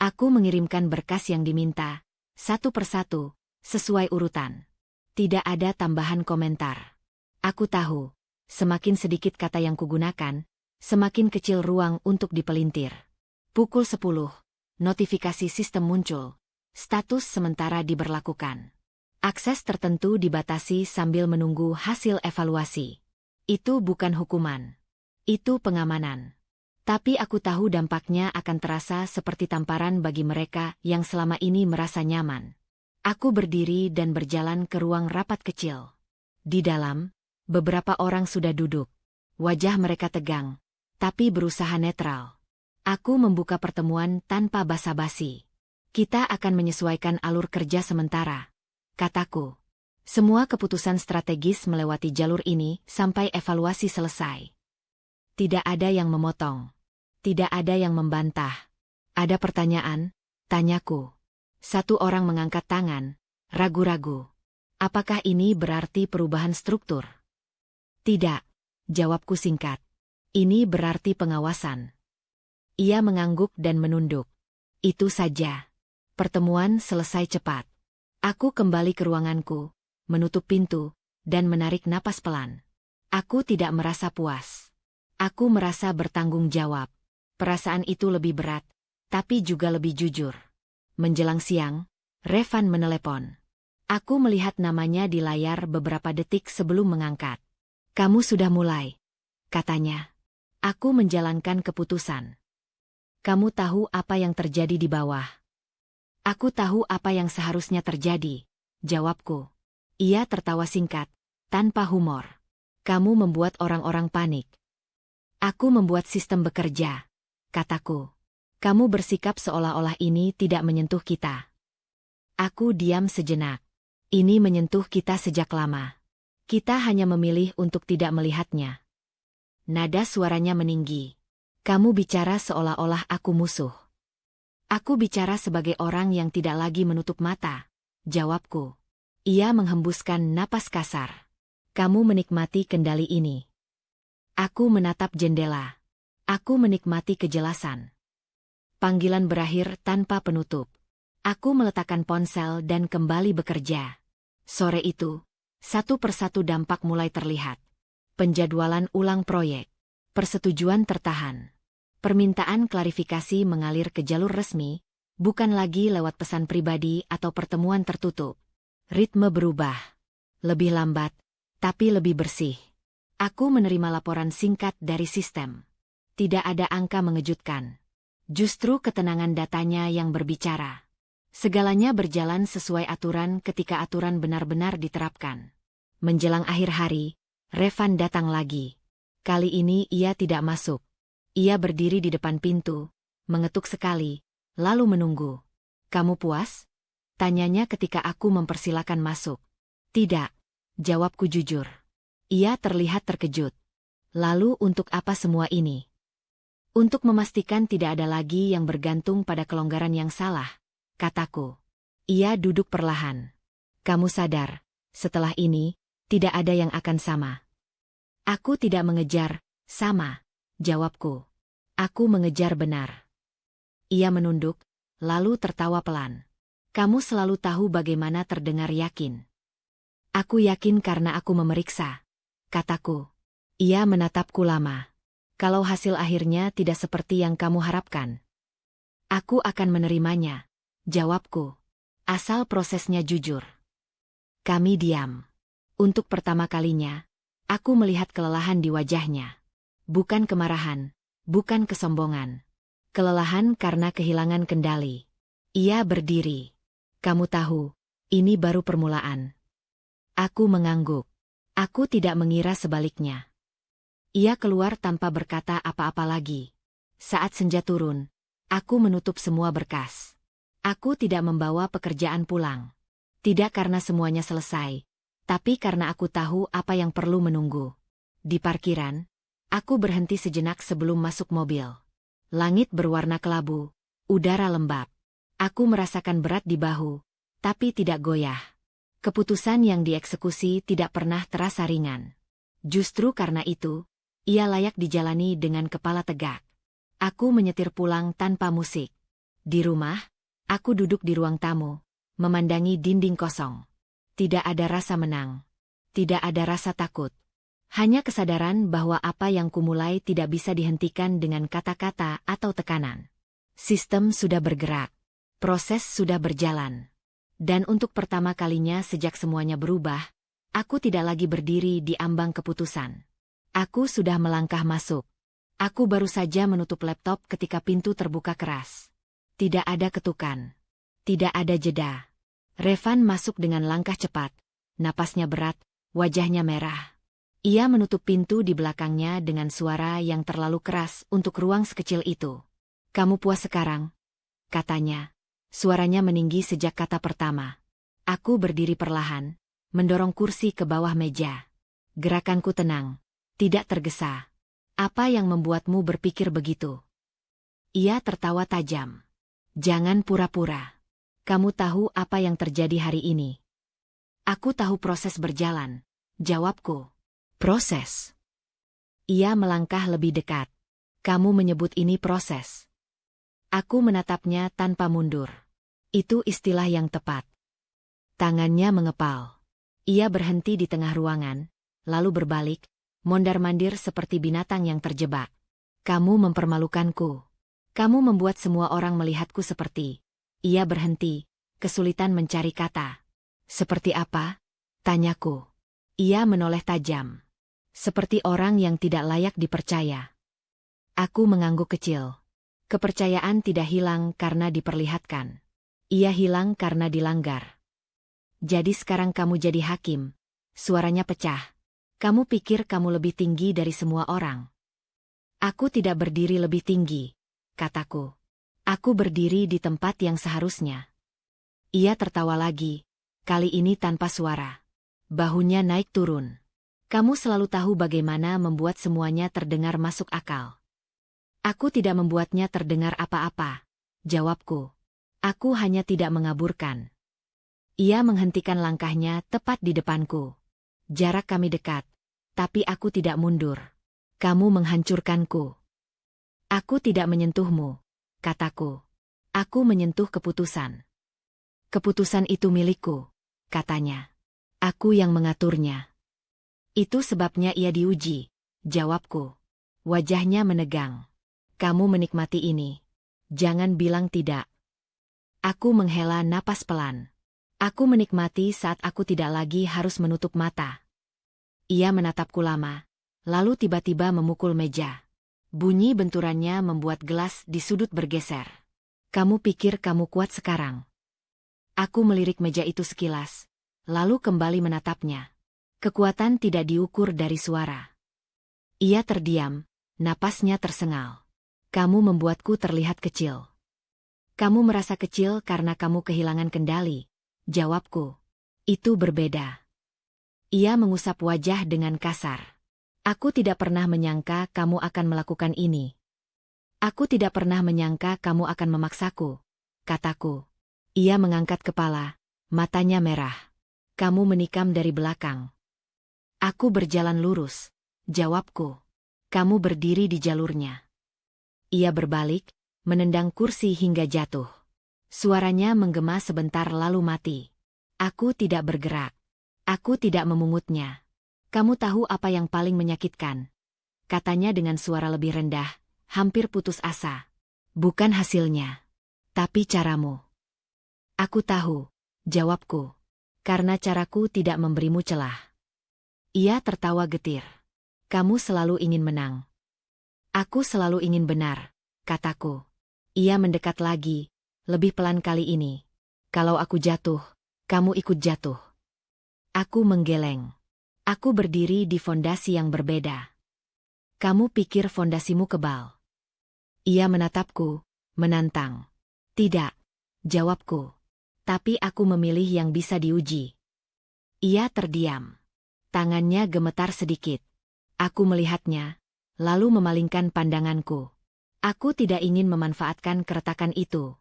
Aku mengirimkan berkas yang diminta, satu persatu, sesuai urutan. Tidak ada tambahan komentar. Aku tahu, semakin sedikit kata yang kugunakan, semakin kecil ruang untuk dipelintir. Pukul 10, notifikasi sistem muncul. Status sementara diberlakukan. Akses tertentu dibatasi sambil menunggu hasil evaluasi. Itu bukan hukuman. Itu pengamanan. Tapi aku tahu dampaknya akan terasa seperti tamparan bagi mereka yang selama ini merasa nyaman. Aku berdiri dan berjalan ke ruang rapat kecil. Di dalam, beberapa orang sudah duduk. Wajah mereka tegang, tapi berusaha netral. Aku membuka pertemuan tanpa basa-basi. Kita akan menyesuaikan alur kerja sementara, kataku. Semua keputusan strategis melewati jalur ini sampai evaluasi selesai. Tidak ada yang memotong. Tidak ada yang membantah. Ada pertanyaan? Tanyaku. Satu orang mengangkat tangan, ragu-ragu. Apakah ini berarti perubahan struktur? Tidak, jawabku singkat. Ini berarti pengawasan. Ia mengangguk dan menunduk. Itu saja. Pertemuan selesai cepat. Aku kembali ke ruanganku, menutup pintu, dan menarik napas pelan. Aku tidak merasa puas. Aku merasa bertanggung jawab. Perasaan itu lebih berat, tapi juga lebih jujur. Menjelang siang, Revan menelepon. Aku melihat namanya di layar beberapa detik sebelum mengangkat. Kamu sudah mulai, katanya. Aku menjalankan keputusan. Kamu tahu apa yang terjadi di bawah. Aku tahu apa yang seharusnya terjadi, jawabku. Ia tertawa singkat, tanpa humor. Kamu membuat orang-orang panik. Aku membuat sistem bekerja, kataku. Kamu bersikap seolah-olah ini tidak menyentuh kita. Aku diam sejenak. Ini menyentuh kita sejak lama. Kita hanya memilih untuk tidak melihatnya. Nada suaranya meninggi. Kamu bicara seolah-olah aku musuh. Aku bicara sebagai orang yang tidak lagi menutup mata, jawabku. Ia menghembuskan napas kasar. Kamu menikmati kendali ini. Aku menatap jendela. Aku menikmati kejelasan. Panggilan berakhir tanpa penutup. Aku meletakkan ponsel dan kembali bekerja. Sore itu, satu persatu dampak mulai terlihat. Penjadwalan ulang proyek. Persetujuan tertahan. Permintaan klarifikasi mengalir ke jalur resmi, bukan lagi lewat pesan pribadi atau pertemuan tertutup. Ritme berubah. Lebih lambat, tapi lebih bersih. Aku menerima laporan singkat dari sistem. Tidak ada angka mengejutkan. Justru ketenangan datanya yang berbicara. Segalanya berjalan sesuai aturan ketika aturan benar-benar diterapkan. Menjelang akhir hari, Revan datang lagi. Kali ini ia tidak masuk. Ia berdiri di depan pintu, mengetuk sekali, lalu menunggu. Kamu puas? Tanyanya ketika aku mempersilakan masuk. Tidak, jawabku jujur. Ia terlihat terkejut. Lalu untuk apa semua ini? Untuk memastikan tidak ada lagi yang bergantung pada kelonggaran yang salah, kataku. Ia duduk perlahan. Kamu sadar, setelah ini, tidak ada yang akan sama. Aku tidak mengejar, sama, jawabku. Aku mengejar benar. Ia menunduk, lalu tertawa pelan. Kamu selalu tahu bagaimana terdengar yakin. Aku yakin karena aku memeriksa, kataku. Ia menatapku lama. Kalau hasil akhirnya tidak seperti yang kamu harapkan, aku akan menerimanya, jawabku. Asal prosesnya jujur. Kami diam. Untuk pertama kalinya, aku melihat kelelahan di wajahnya. Bukan kemarahan, bukan kesombongan. Kelelahan karena kehilangan kendali. Ia berdiri. Kamu tahu, ini baru permulaan. Aku mengangguk. Aku tidak mengira sebaliknya. Ia keluar tanpa berkata apa-apa lagi. Saat senja turun, aku menutup semua berkas. Aku tidak membawa pekerjaan pulang. Tidak karena semuanya selesai, tapi karena aku tahu apa yang perlu menunggu. Di parkiran, aku berhenti sejenak sebelum masuk mobil. Langit berwarna kelabu, udara lembab. Aku merasakan berat di bahu, tapi tidak goyah. Keputusan yang dieksekusi tidak pernah terasa ringan. Justru karena itu, ia layak dijalani dengan kepala tegak. Aku menyetir pulang tanpa musik. Di rumah, aku duduk di ruang tamu, memandangi dinding kosong. Tidak ada rasa menang. Tidak ada rasa takut. Hanya kesadaran bahwa apa yang kumulai tidak bisa dihentikan dengan kata-kata atau tekanan. Sistem sudah bergerak. Proses sudah berjalan. Dan untuk pertama kalinya sejak semuanya berubah, aku tidak lagi berdiri di ambang keputusan. Aku sudah melangkah masuk. Aku baru saja menutup laptop ketika pintu terbuka keras. Tidak ada ketukan. Tidak ada jeda. Revan masuk dengan langkah cepat. Napasnya berat, wajahnya merah. Ia menutup pintu di belakangnya dengan suara yang terlalu keras untuk ruang sekecil itu. Kamu puas sekarang? Katanya. Suaranya meninggi sejak kata pertama. Aku berdiri perlahan, mendorong kursi ke bawah meja. Gerakanku tenang. Tidak tergesa. Apa yang membuatmu berpikir begitu? Ia tertawa tajam. Jangan pura-pura. Kamu tahu apa yang terjadi hari ini. Aku tahu proses berjalan, jawabku. Proses. Ia melangkah lebih dekat. Kamu menyebut ini proses. Aku menatapnya tanpa mundur. Itu istilah yang tepat. Tangannya mengepal. Ia berhenti di tengah ruangan, lalu berbalik, mondar-mandir seperti binatang yang terjebak. Kamu mempermalukanku. Kamu membuat semua orang melihatku seperti. Ia berhenti, kesulitan mencari kata. Seperti apa? Tanyaku. Ia menoleh tajam. Seperti orang yang tidak layak dipercaya. Aku mengangguk kecil. Kepercayaan tidak hilang karena diperlihatkan. Ia hilang karena dilanggar. Jadi sekarang kamu jadi hakim. Suaranya pecah. Kamu pikir kamu lebih tinggi dari semua orang. Aku tidak berdiri lebih tinggi, kataku. Aku berdiri di tempat yang seharusnya. Ia tertawa lagi. kali ini tanpa suara. Bahunya naik turun. Kamu selalu tahu bagaimana membuat semuanya terdengar masuk akal. Aku tidak membuatnya terdengar apa-apa, jawabku. Aku hanya tidak mengaburkan. Ia menghentikan langkahnya tepat di depanku. Jarak kami dekat, tapi aku tidak mundur. Kamu menghancurkanku. Aku tidak menyentuhmu, kataku. Aku menyentuh keputusan. Keputusan itu milikku, katanya. Aku yang mengaturnya. Itu sebabnya ia diuji, jawabku. Wajahnya menegang. Kamu menikmati ini. Jangan bilang tidak. Aku menghela napas pelan. Aku menikmati saat aku tidak lagi harus menutup mata. Ia menatapku lama, lalu tiba-tiba memukul meja. Bunyi benturannya membuat gelas di sudut bergeser. Kamu pikir kamu kuat sekarang? Aku melirik meja itu sekilas, lalu kembali menatapnya. Kekuatan tidak diukur dari suara. Ia terdiam, napasnya tersengal. Kamu membuatku terlihat kecil. Kamu merasa kecil karena kamu kehilangan kendali, jawabku. Itu berbeda. Ia mengusap wajah dengan kasar. Aku tidak pernah menyangka kamu akan melakukan ini. Aku tidak pernah menyangka kamu akan memaksaku, kataku. Ia mengangkat kepala, matanya merah. Kamu menikam dari belakang. Aku berjalan lurus, jawabku. Kamu berdiri di jalurnya. Ia berbalik, menendang kursi hingga jatuh. Suaranya menggema sebentar lalu mati. Aku tidak bergerak. Aku tidak memungutnya. Kamu tahu apa yang paling menyakitkan? Katanya dengan suara lebih rendah, hampir putus asa. Bukan hasilnya, tapi caramu. Aku tahu, jawabku. Karena caraku tidak memberimu celah. Ia tertawa getir. Kamu selalu ingin menang. Aku selalu ingin benar, kataku. Ia mendekat lagi, lebih pelan kali ini. Kalau aku jatuh, kamu ikut jatuh. Aku menggeleng. Aku berdiri di fondasi yang berbeda. Kamu pikir fondasimu kebal? Ia menatapku, menantang. Tidak, jawabku. Tapi aku memilih yang bisa diuji. Ia terdiam. Tangannya gemetar sedikit. Aku melihatnya, lalu memalingkan pandanganku. Aku tidak ingin memanfaatkan keretakan itu.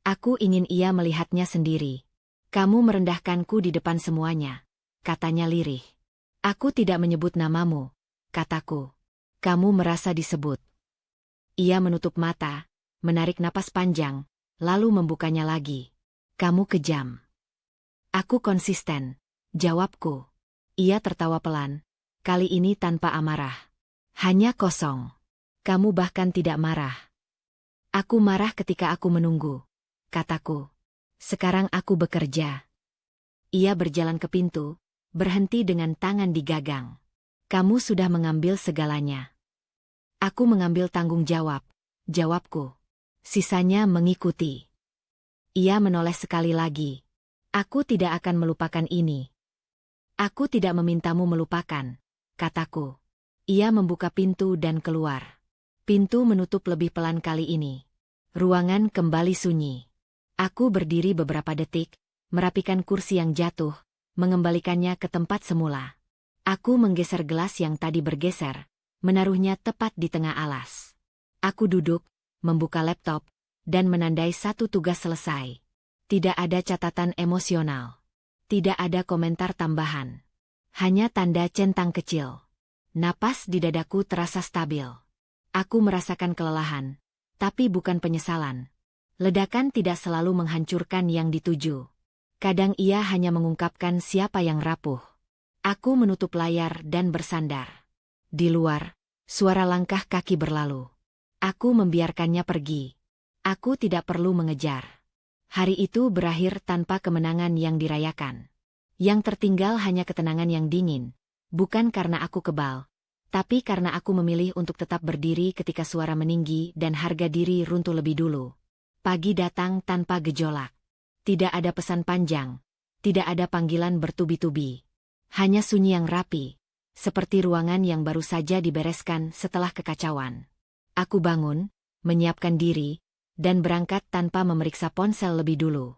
Aku ingin ia melihatnya sendiri. Kamu merendahkanku di depan semuanya, katanya lirih. Aku tidak menyebut namamu, kataku. Kamu merasa disebut. Ia menutup mata, menarik napas panjang, lalu membukanya lagi. Kamu kejam. Aku konsisten, jawabku. Ia tertawa pelan, kali ini tanpa amarah. Hanya kosong. Kamu bahkan tidak marah. Aku marah ketika aku menunggu, kataku. Sekarang aku bekerja. Ia berjalan ke pintu, berhenti dengan tangan di gagang. Kamu sudah mengambil segalanya. Aku mengambil tanggung jawab, jawabku. Sisanya mengikuti. Ia menoleh sekali lagi. Aku tidak akan melupakan ini. Aku tidak memintamu melupakan, kataku. Ia membuka pintu dan keluar. Pintu menutup lebih pelan kali ini. Ruangan kembali sunyi. Aku berdiri beberapa detik, merapikan kursi yang jatuh, mengembalikannya ke tempat semula. Aku menggeser gelas yang tadi bergeser, menaruhnya tepat di tengah alas. Aku duduk, membuka laptop, dan menandai satu tugas selesai. Tidak ada catatan emosional. Tidak ada komentar tambahan. Hanya tanda centang kecil. Napas di dadaku terasa stabil. Aku merasakan kelelahan, tapi bukan penyesalan. Ledakan tidak selalu menghancurkan yang dituju. Kadang ia hanya mengungkapkan siapa yang rapuh. Aku menutup layar dan bersandar. Di luar, suara langkah kaki berlalu. Aku membiarkannya pergi. Aku tidak perlu mengejar. Hari itu berakhir tanpa kemenangan yang dirayakan. Yang tertinggal hanya ketenangan yang dingin. Bukan karena aku kebal, tapi karena aku memilih untuk tetap berdiri ketika suara meninggi dan harga diri runtuh lebih dulu. Pagi datang tanpa gejolak. Tidak ada pesan panjang. Tidak ada panggilan bertubi-tubi. Hanya sunyi yang rapi, seperti ruangan yang baru saja dibereskan setelah kekacauan. Aku bangun, menyiapkan diri, dan berangkat tanpa memeriksa ponsel lebih dulu.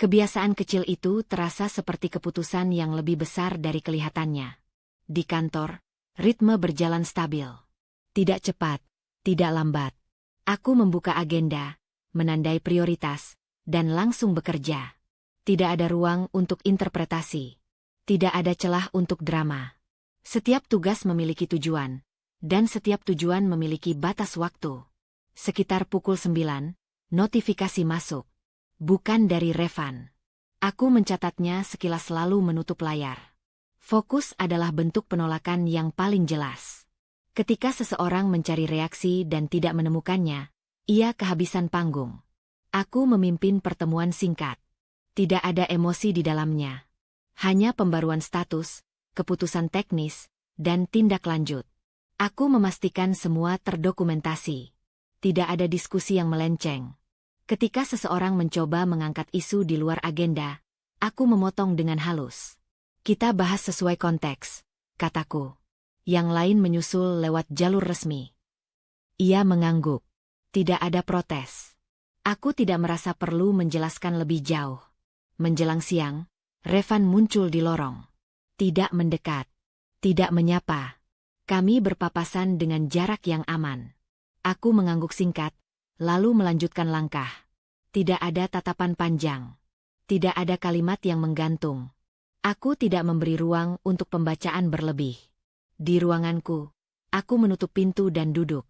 Kebiasaan kecil itu terasa seperti keputusan yang lebih besar dari kelihatannya. Di kantor, ritme berjalan stabil. Tidak cepat, tidak lambat. Aku membuka agenda, menandai prioritas, dan langsung bekerja. Tidak ada ruang untuk interpretasi. Tidak ada celah untuk drama. Setiap tugas memiliki tujuan, dan setiap tujuan memiliki batas waktu. Sekitar pukul 9, notifikasi masuk. Bukan dari Revan. Aku mencatatnya sekilas lalu menutup layar. Fokus adalah bentuk penolakan yang paling jelas. Ketika seseorang mencari reaksi dan tidak menemukannya, ia kehabisan panggung. Aku memimpin pertemuan singkat. Tidak ada emosi di dalamnya. Hanya pembaruan status, keputusan teknis, dan tindak lanjut. Aku memastikan semua terdokumentasi. Tidak ada diskusi yang melenceng. Ketika seseorang mencoba mengangkat isu di luar agenda, aku memotong dengan halus. Kita bahas sesuai konteks, kataku. Yang lain menyusul lewat jalur resmi. Ia mengangguk. Tidak ada protes. Aku tidak merasa perlu menjelaskan lebih jauh. Menjelang siang, Revan muncul di lorong. Tidak mendekat. Tidak menyapa. Kami berpapasan dengan jarak yang aman. Aku mengangguk singkat, lalu melanjutkan langkah. Tidak ada tatapan panjang. Tidak ada kalimat yang menggantung. Aku tidak memberi ruang untuk pembacaan berlebih. Di ruanganku, aku menutup pintu dan duduk.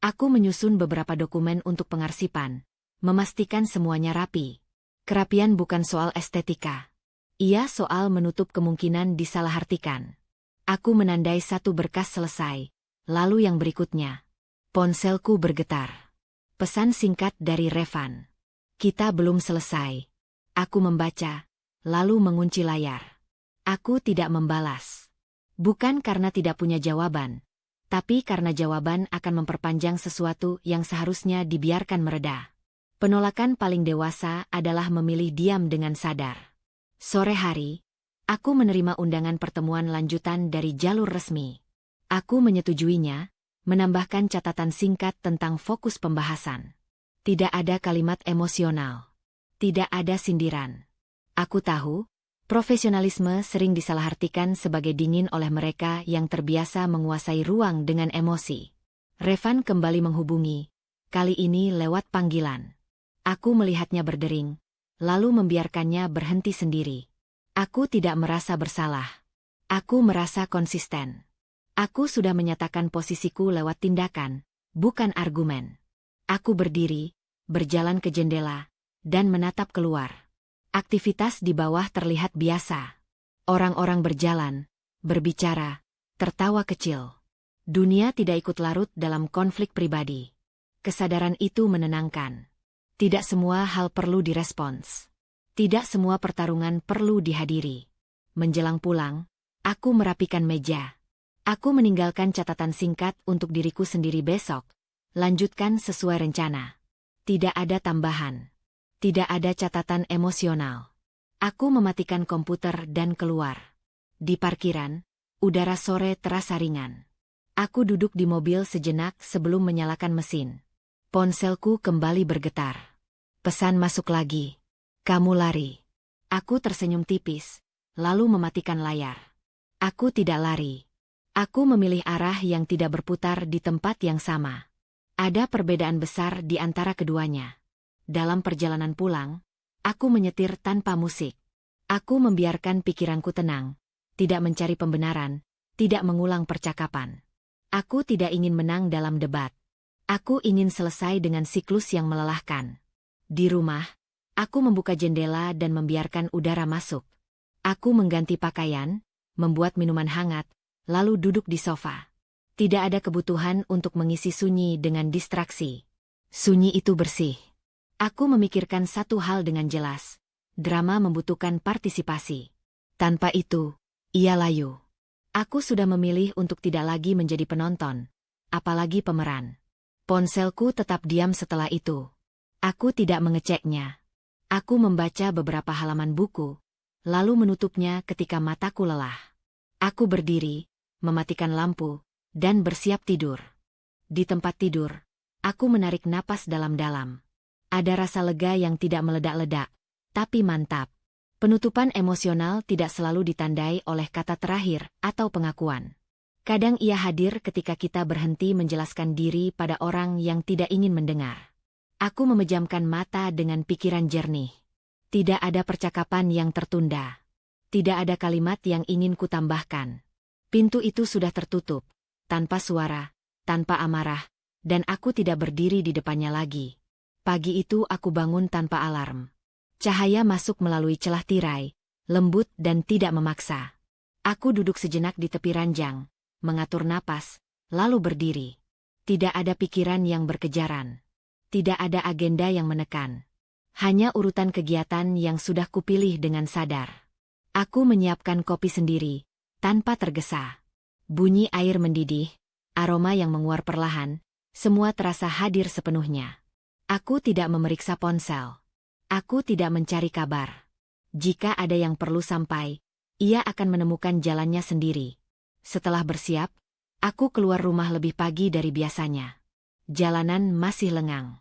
Aku menyusun beberapa dokumen untuk pengarsipan, memastikan semuanya rapi. Kerapian bukan soal estetika. Ia soal menutup kemungkinan disalahartikan. Aku menandai satu berkas selesai, lalu yang berikutnya. Ponselku bergetar. Pesan singkat dari Revan. Kita belum selesai. Aku membaca, lalu mengunci layar. Aku tidak membalas. Bukan karena tidak punya jawaban, tapi karena jawaban akan memperpanjang sesuatu yang seharusnya dibiarkan mereda. Penolakan paling dewasa adalah memilih diam dengan sadar. Sore hari, aku menerima undangan pertemuan lanjutan dari jalur resmi. Aku menyetujuinya, menambahkan catatan singkat tentang fokus pembahasan. Tidak ada kalimat emosional. Tidak ada sindiran. Aku tahu, profesionalisme sering disalahartikan sebagai dingin oleh mereka yang terbiasa menguasai ruang dengan emosi. Revan kembali menghubungi, kali ini lewat panggilan. Aku melihatnya berdering, lalu membiarkannya berhenti sendiri. Aku tidak merasa bersalah. Aku merasa konsisten. Aku sudah menyatakan posisiku lewat tindakan, bukan argumen. Aku berdiri, berjalan ke jendela, dan menatap keluar. Aktivitas di bawah terlihat biasa. Orang-orang berjalan, berbicara, tertawa kecil. Dunia tidak ikut larut dalam konflik pribadi. Kesadaran itu menenangkan. Tidak semua hal perlu direspons. Tidak semua pertarungan perlu dihadiri. Menjelang pulang, aku merapikan meja. Aku meninggalkan catatan singkat untuk diriku sendiri besok. Lanjutkan sesuai rencana. Tidak ada tambahan. Tidak ada catatan emosional. Aku mematikan komputer dan keluar. Di parkiran, udara sore terasa ringan. Aku duduk di mobil sejenak sebelum menyalakan mesin. Ponselku kembali bergetar. Pesan masuk lagi. Kamu lari. Aku tersenyum tipis, lalu mematikan layar. Aku tidak lari. Aku memilih arah yang tidak berputar di tempat yang sama. Ada perbedaan besar di antara keduanya. Dalam perjalanan pulang, aku menyetir tanpa musik. Aku membiarkan pikiranku tenang, tidak mencari pembenaran, tidak mengulang percakapan. Aku tidak ingin menang dalam debat. Aku ingin selesai dengan siklus yang melelahkan. Di rumah, aku membuka jendela dan membiarkan udara masuk. Aku mengganti pakaian, membuat minuman hangat, lalu duduk di sofa. Tidak ada kebutuhan untuk mengisi sunyi dengan distraksi. Sunyi itu bersih. Aku memikirkan satu hal dengan jelas. Drama membutuhkan partisipasi. Tanpa itu, ia layu. Aku sudah memilih untuk tidak lagi menjadi penonton, apalagi pemeran. Ponselku tetap diam setelah itu. Aku tidak mengeceknya. Aku membaca beberapa halaman buku, lalu menutupnya ketika mataku lelah. Aku berdiri, mematikan lampu, dan bersiap tidur. Di tempat tidur, aku menarik napas dalam-dalam. Ada rasa lega yang tidak meledak-ledak, tapi mantap. Penutupan emosional tidak selalu ditandai oleh kata terakhir atau pengakuan. Kadang ia hadir ketika kita berhenti menjelaskan diri pada orang yang tidak ingin mendengar. Aku memejamkan mata dengan pikiran jernih. Tidak ada percakapan yang tertunda. Tidak ada kalimat yang ingin kutambahkan. Pintu itu sudah tertutup, tanpa suara, tanpa amarah, dan aku tidak berdiri di depannya lagi. Pagi itu aku bangun tanpa alarm. Cahaya masuk melalui celah tirai, lembut dan tidak memaksa. Aku duduk sejenak di tepi ranjang, mengatur napas, lalu berdiri. Tidak ada pikiran yang berkejaran. Tidak ada agenda yang menekan. Hanya urutan kegiatan yang sudah kupilih dengan sadar. Aku menyiapkan kopi sendiri, tanpa tergesa. Bunyi air mendidih, aroma yang menguar perlahan, semua terasa hadir sepenuhnya. Aku tidak memeriksa ponsel. Aku tidak mencari kabar. Jika ada yang perlu sampai, ia akan menemukan jalannya sendiri. Setelah bersiap, aku keluar rumah lebih pagi dari biasanya. Jalanan masih lengang.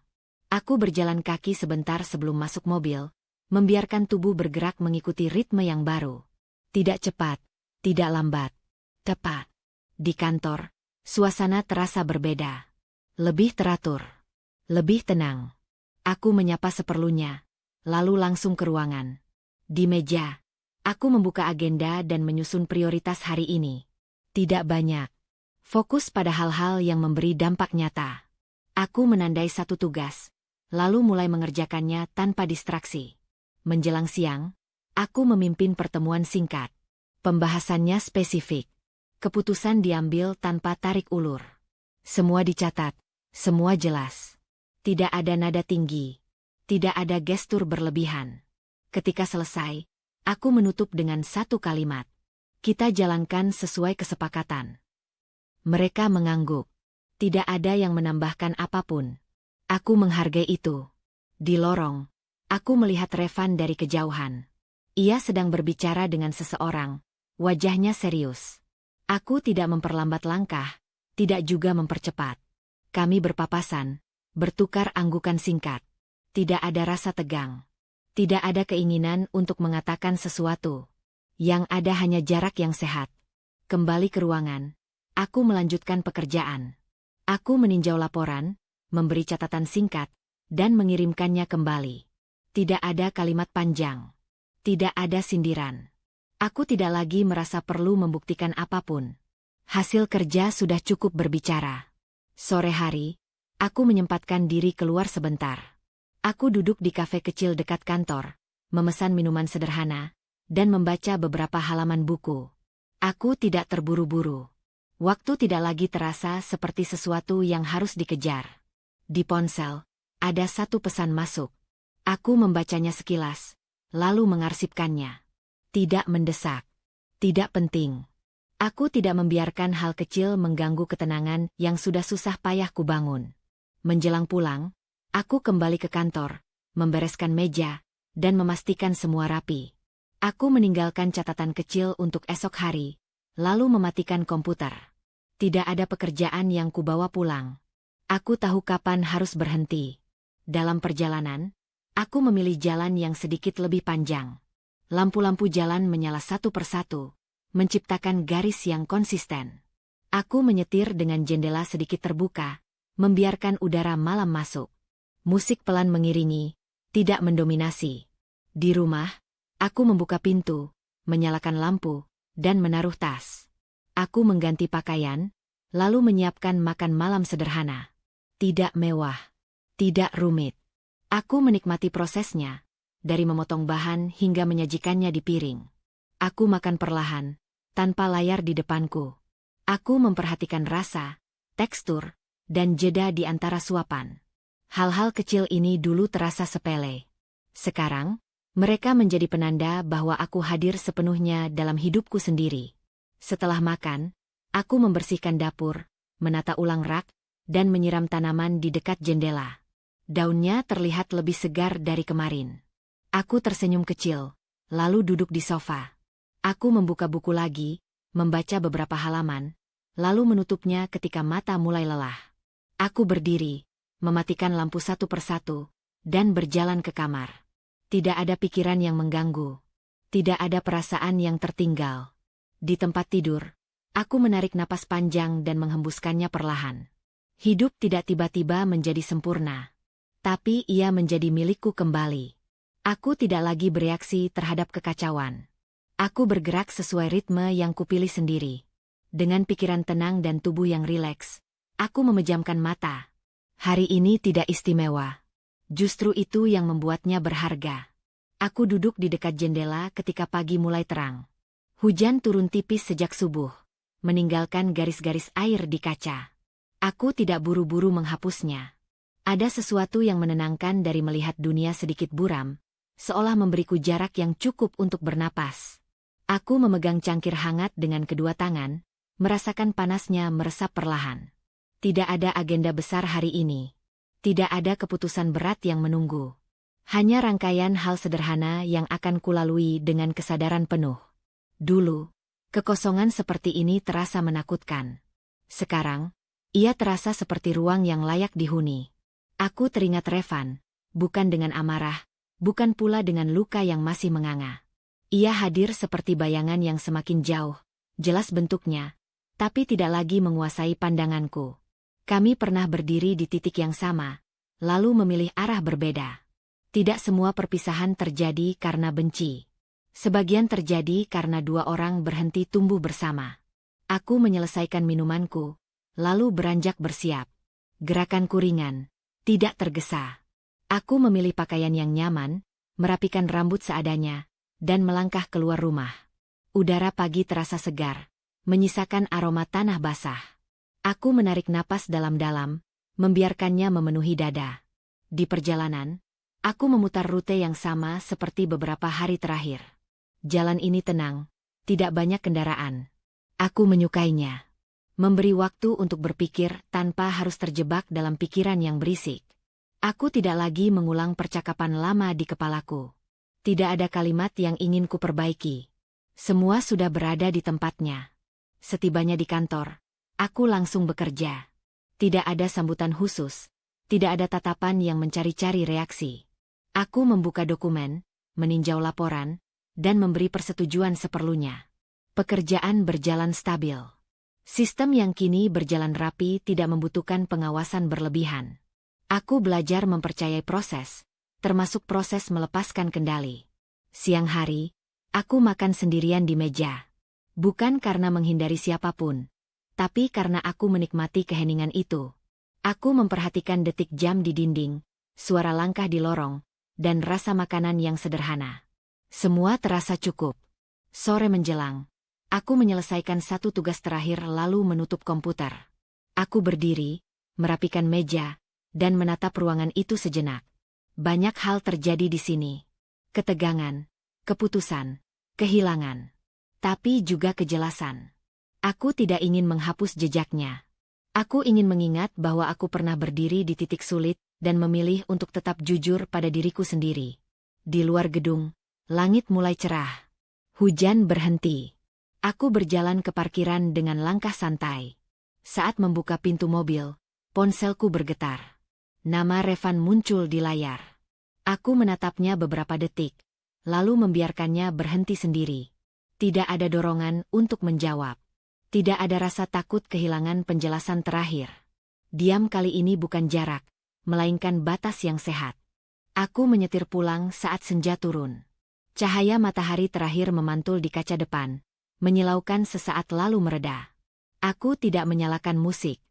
Aku berjalan kaki sebentar sebelum masuk mobil, membiarkan tubuh bergerak mengikuti ritme yang baru. Tidak cepat, tidak lambat, tepat. Di kantor, suasana terasa berbeda. Lebih teratur, lebih tenang. Aku menyapa seperlunya, lalu langsung ke ruangan. Di meja, aku membuka agenda dan menyusun prioritas hari ini. Tidak banyak. Fokus pada hal-hal yang memberi dampak nyata. Aku menandai satu tugas, lalu mulai mengerjakannya tanpa distraksi. Menjelang siang, aku memimpin pertemuan singkat. Pembahasannya spesifik. Keputusan diambil tanpa tarik ulur. Semua dicatat, semua jelas. Tidak ada nada tinggi. Tidak ada gestur berlebihan. Ketika selesai, aku menutup dengan satu kalimat. Kita jalankan sesuai kesepakatan. Mereka mengangguk. Tidak ada yang menambahkan apapun. Aku menghargai itu. Di lorong, aku melihat Revan dari kejauhan. Ia sedang berbicara dengan seseorang. Wajahnya serius. Aku tidak memperlambat langkah, tidak juga mempercepat. Kami berpapasan, bertukar anggukan singkat. Tidak ada rasa tegang. Tidak ada keinginan untuk mengatakan sesuatu. Yang ada hanya jarak yang sehat. Kembali ke ruangan. Aku melanjutkan pekerjaan. Aku meninjau laporan, memberi catatan singkat, dan mengirimkannya kembali. Tidak ada kalimat panjang. Tidak ada sindiran. Aku tidak lagi merasa perlu membuktikan apapun. Hasil kerja sudah cukup berbicara. Sore hari, aku menyempatkan diri keluar sebentar. Aku duduk di kafe kecil dekat kantor, memesan minuman sederhana, dan membaca beberapa halaman buku. Aku tidak terburu-buru. Waktu tidak lagi terasa seperti sesuatu yang harus dikejar. Di ponsel, ada satu pesan masuk. Aku membacanya sekilas, lalu mengarsipkannya. Tidak mendesak. Tidak penting. Aku tidak membiarkan hal kecil mengganggu ketenangan yang sudah susah payah kubangun. Menjelang pulang, aku kembali ke kantor, membereskan meja, dan memastikan semua rapi. Aku meninggalkan catatan kecil untuk esok hari, lalu mematikan komputer. Tidak ada pekerjaan yang kubawa pulang. Aku tahu kapan harus berhenti. Dalam perjalanan, aku memilih jalan yang sedikit lebih panjang. Lampu-lampu jalan menyala satu persatu, menciptakan garis yang konsisten. Aku menyetir dengan jendela sedikit terbuka, membiarkan udara malam masuk. Musik pelan mengiringi, tidak mendominasi. Di rumah, aku membuka pintu, menyalakan lampu, dan menaruh tas. Aku mengganti pakaian, lalu menyiapkan makan malam sederhana. Tidak mewah, tidak rumit. Aku menikmati prosesnya, dari memotong bahan hingga menyajikannya di piring. Aku makan perlahan, tanpa layar di depanku. Aku memperhatikan rasa, tekstur, dan jeda di antara suapan. Hal-hal kecil ini dulu terasa sepele. Sekarang, mereka menjadi penanda bahwa aku hadir sepenuhnya dalam hidupku sendiri. Setelah makan, aku membersihkan dapur, menata ulang rak, dan menyiram tanaman di dekat jendela. Daunnya terlihat lebih segar dari kemarin. Aku tersenyum kecil, lalu duduk di sofa. Aku membuka buku lagi, membaca beberapa halaman, lalu menutupnya ketika mata mulai lelah. Aku berdiri, mematikan lampu satu persatu, dan berjalan ke kamar. Tidak ada pikiran yang mengganggu. Tidak ada perasaan yang tertinggal. Di tempat tidur, aku menarik napas panjang dan menghembuskannya perlahan. Hidup tidak tiba-tiba menjadi sempurna. Tapi ia menjadi milikku kembali. Aku tidak lagi bereaksi terhadap kekacauan. Aku bergerak sesuai ritme yang kupilih sendiri. Dengan pikiran tenang dan tubuh yang rileks, aku memejamkan mata. Hari ini tidak istimewa. Justru itu yang membuatnya berharga. Aku duduk di dekat jendela ketika pagi mulai terang. Hujan turun tipis sejak subuh, meninggalkan garis-garis air di kaca. Aku tidak buru-buru menghapusnya. Ada sesuatu yang menenangkan dari melihat dunia sedikit buram, seolah memberiku jarak yang cukup untuk bernapas. Aku memegang cangkir hangat dengan kedua tangan, merasakan panasnya meresap perlahan. Tidak ada agenda besar hari ini. Tidak ada keputusan berat yang menunggu. Hanya rangkaian hal sederhana yang akan kulalui dengan kesadaran penuh. Dulu, kekosongan seperti ini terasa menakutkan. Sekarang, ia terasa seperti ruang yang layak dihuni. Aku teringat Revan, bukan dengan amarah, bukan pula dengan luka yang masih menganga. Ia hadir seperti bayangan yang semakin jauh, jelas bentuknya, tapi tidak lagi menguasai pandanganku. Kami pernah berdiri di titik yang sama, lalu memilih arah berbeda. Tidak semua perpisahan terjadi karena benci. Sebagian terjadi karena dua orang berhenti tumbuh bersama. Aku menyelesaikan minumanku, lalu beranjak bersiap. Gerakanku ringan, tidak tergesa. Aku memilih pakaian yang nyaman, merapikan rambut seadanya, dan melangkah keluar rumah. Udara pagi terasa segar, menyisakan aroma tanah basah. Aku menarik napas dalam-dalam, membiarkannya memenuhi dada. Di perjalanan, aku memutar rute yang sama seperti beberapa hari terakhir. Jalan ini tenang, tidak banyak kendaraan. Aku menyukainya. Memberi waktu untuk berpikir tanpa harus terjebak dalam pikiran yang berisik. Aku tidak lagi mengulang percakapan lama di kepalaku. Tidak ada kalimat yang ingin kuperbaiki. Semua sudah berada di tempatnya. Setibanya di kantor, aku langsung bekerja. Tidak ada sambutan khusus, tidak ada tatapan yang mencari-cari reaksi. Aku membuka dokumen, meninjau laporan, dan memberi persetujuan seperlunya. Pekerjaan berjalan stabil. Sistem yang kini berjalan rapi tidak membutuhkan pengawasan berlebihan. Aku belajar mempercayai proses, termasuk proses melepaskan kendali. Siang hari, aku makan sendirian di meja. Bukan karena menghindari siapapun, tapi karena aku menikmati keheningan itu. Aku memperhatikan detik jam di dinding, suara langkah di lorong, dan rasa makanan yang sederhana. Semua terasa cukup. Sore menjelang, aku menyelesaikan satu tugas terakhir lalu menutup komputer. Aku berdiri, merapikan meja, dan menatap ruangan itu sejenak. Banyak hal terjadi di sini. Ketegangan, keputusan, kehilangan. Tapi juga kejelasan. Aku tidak ingin menghapus jejaknya. Aku ingin mengingat bahwa aku pernah berdiri di titik sulit dan memilih untuk tetap jujur pada diriku sendiri. Di luar gedung, langit mulai cerah. Hujan berhenti. Aku berjalan ke parkiran dengan langkah santai. Saat membuka pintu mobil, ponselku bergetar. Nama Revan muncul di layar. Aku menatapnya beberapa detik, lalu membiarkannya berhenti sendiri. Tidak ada dorongan untuk menjawab. Tidak ada rasa takut kehilangan penjelasan terakhir. Diam kali ini bukan jarak, melainkan batas yang sehat. Aku menyetir pulang saat senja turun. Cahaya matahari terakhir memantul di kaca depan, menyilaukan sesaat lalu mereda. Aku tidak menyalakan musik.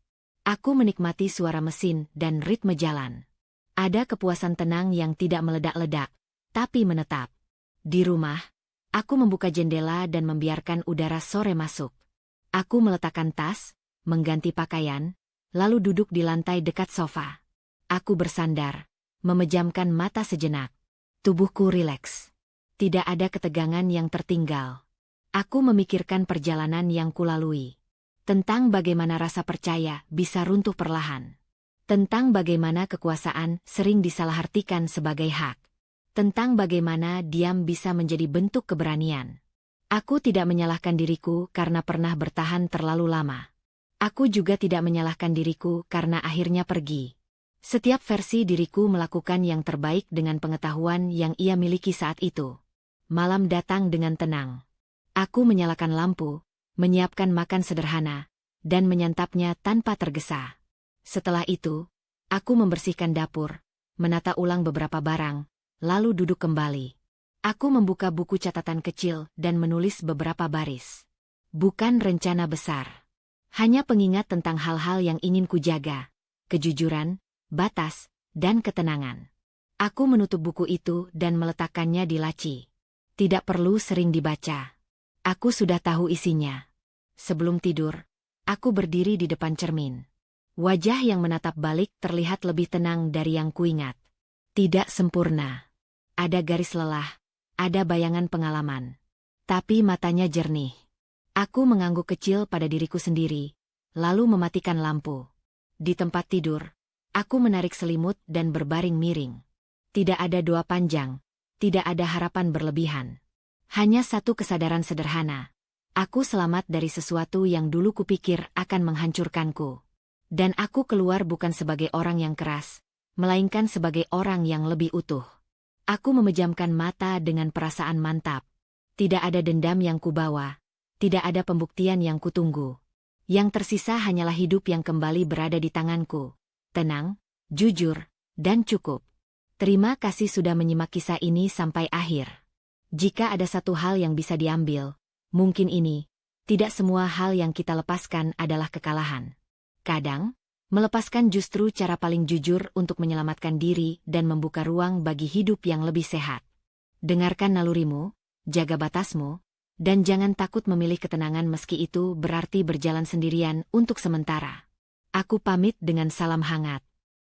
Aku menikmati suara mesin dan ritme jalan. Ada kepuasan tenang yang tidak meledak-ledak, tapi menetap. Di rumah, aku membuka jendela dan membiarkan udara sore masuk. Aku meletakkan tas, mengganti pakaian, lalu duduk di lantai dekat sofa. Aku bersandar, memejamkan mata sejenak. Tubuhku rileks. Tidak ada ketegangan yang tertinggal. Aku memikirkan perjalanan yang kulalui. Tentang bagaimana rasa percaya bisa runtuh perlahan. Tentang bagaimana kekuasaan sering disalahartikan sebagai hak. Tentang bagaimana diam bisa menjadi bentuk keberanian. Aku tidak menyalahkan diriku karena pernah bertahan terlalu lama. Aku juga tidak menyalahkan diriku karena akhirnya pergi. Setiap versi diriku melakukan yang terbaik dengan pengetahuan yang ia miliki saat itu. Malam datang dengan tenang. Aku menyalakan lampu, menyiapkan makan sederhana, dan menyantapnya tanpa tergesa. Setelah itu, aku membersihkan dapur, menata ulang beberapa barang, lalu duduk kembali. Aku membuka buku catatan kecil dan menulis beberapa baris. Bukan rencana besar. Hanya pengingat tentang hal-hal yang ingin kujaga, kejujuran, batas, dan ketenangan. Aku menutup buku itu dan meletakkannya di laci. Tidak perlu sering dibaca. Aku sudah tahu isinya. Sebelum tidur, aku berdiri di depan cermin. Wajah yang menatap balik terlihat lebih tenang dari yang kuingat. Tidak sempurna. Ada garis lelah. Ada bayangan pengalaman. Tapi matanya jernih. Aku mengangguk kecil pada diriku sendiri, lalu mematikan lampu. Di tempat tidur, aku menarik selimut dan berbaring miring. Tidak ada doa panjang, tidak ada harapan berlebihan. Hanya satu kesadaran sederhana. Aku selamat dari sesuatu yang dulu kupikir akan menghancurkanku. Dan aku keluar bukan sebagai orang yang keras, melainkan sebagai orang yang lebih utuh. Aku memejamkan mata dengan perasaan mantap. Tidak ada dendam yang kubawa. Tidak ada pembuktian yang kutunggu. Yang tersisa hanyalah hidup yang kembali berada di tanganku. Tenang, jujur, dan cukup. Terima kasih sudah menyimak kisah ini sampai akhir. Jika ada satu hal yang bisa diambil, mungkin ini. Tidak semua hal yang kita lepaskan adalah kekalahan. Kadang, melepaskan justru cara paling jujur untuk menyelamatkan diri dan membuka ruang bagi hidup yang lebih sehat. Dengarkan nalurimu, jaga batasmu, dan jangan takut memilih ketenangan meski itu berarti berjalan sendirian untuk sementara. Aku pamit dengan salam hangat.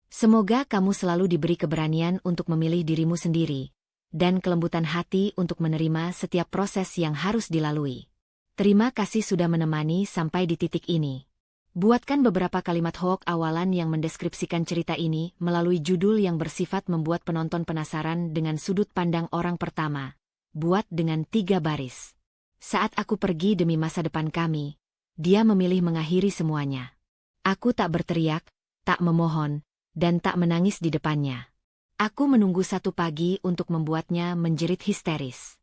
Semoga kamu selalu diberi keberanian untuk memilih dirimu sendiri, dan kelembutan hati untuk menerima setiap proses yang harus dilalui. Terima kasih sudah menemani sampai di titik ini. Buatkan beberapa kalimat hook awalan yang mendeskripsikan cerita ini melalui judul yang bersifat membuat penonton penasaran dengan sudut pandang orang pertama. Buat dengan 3 baris. Saat aku pergi demi masa depan kami, dia memilih mengakhiri semuanya. Aku tak berteriak, tak memohon, dan tak menangis di depannya. Aku menunggu satu pagi untuk membuatnya menjerit histeris.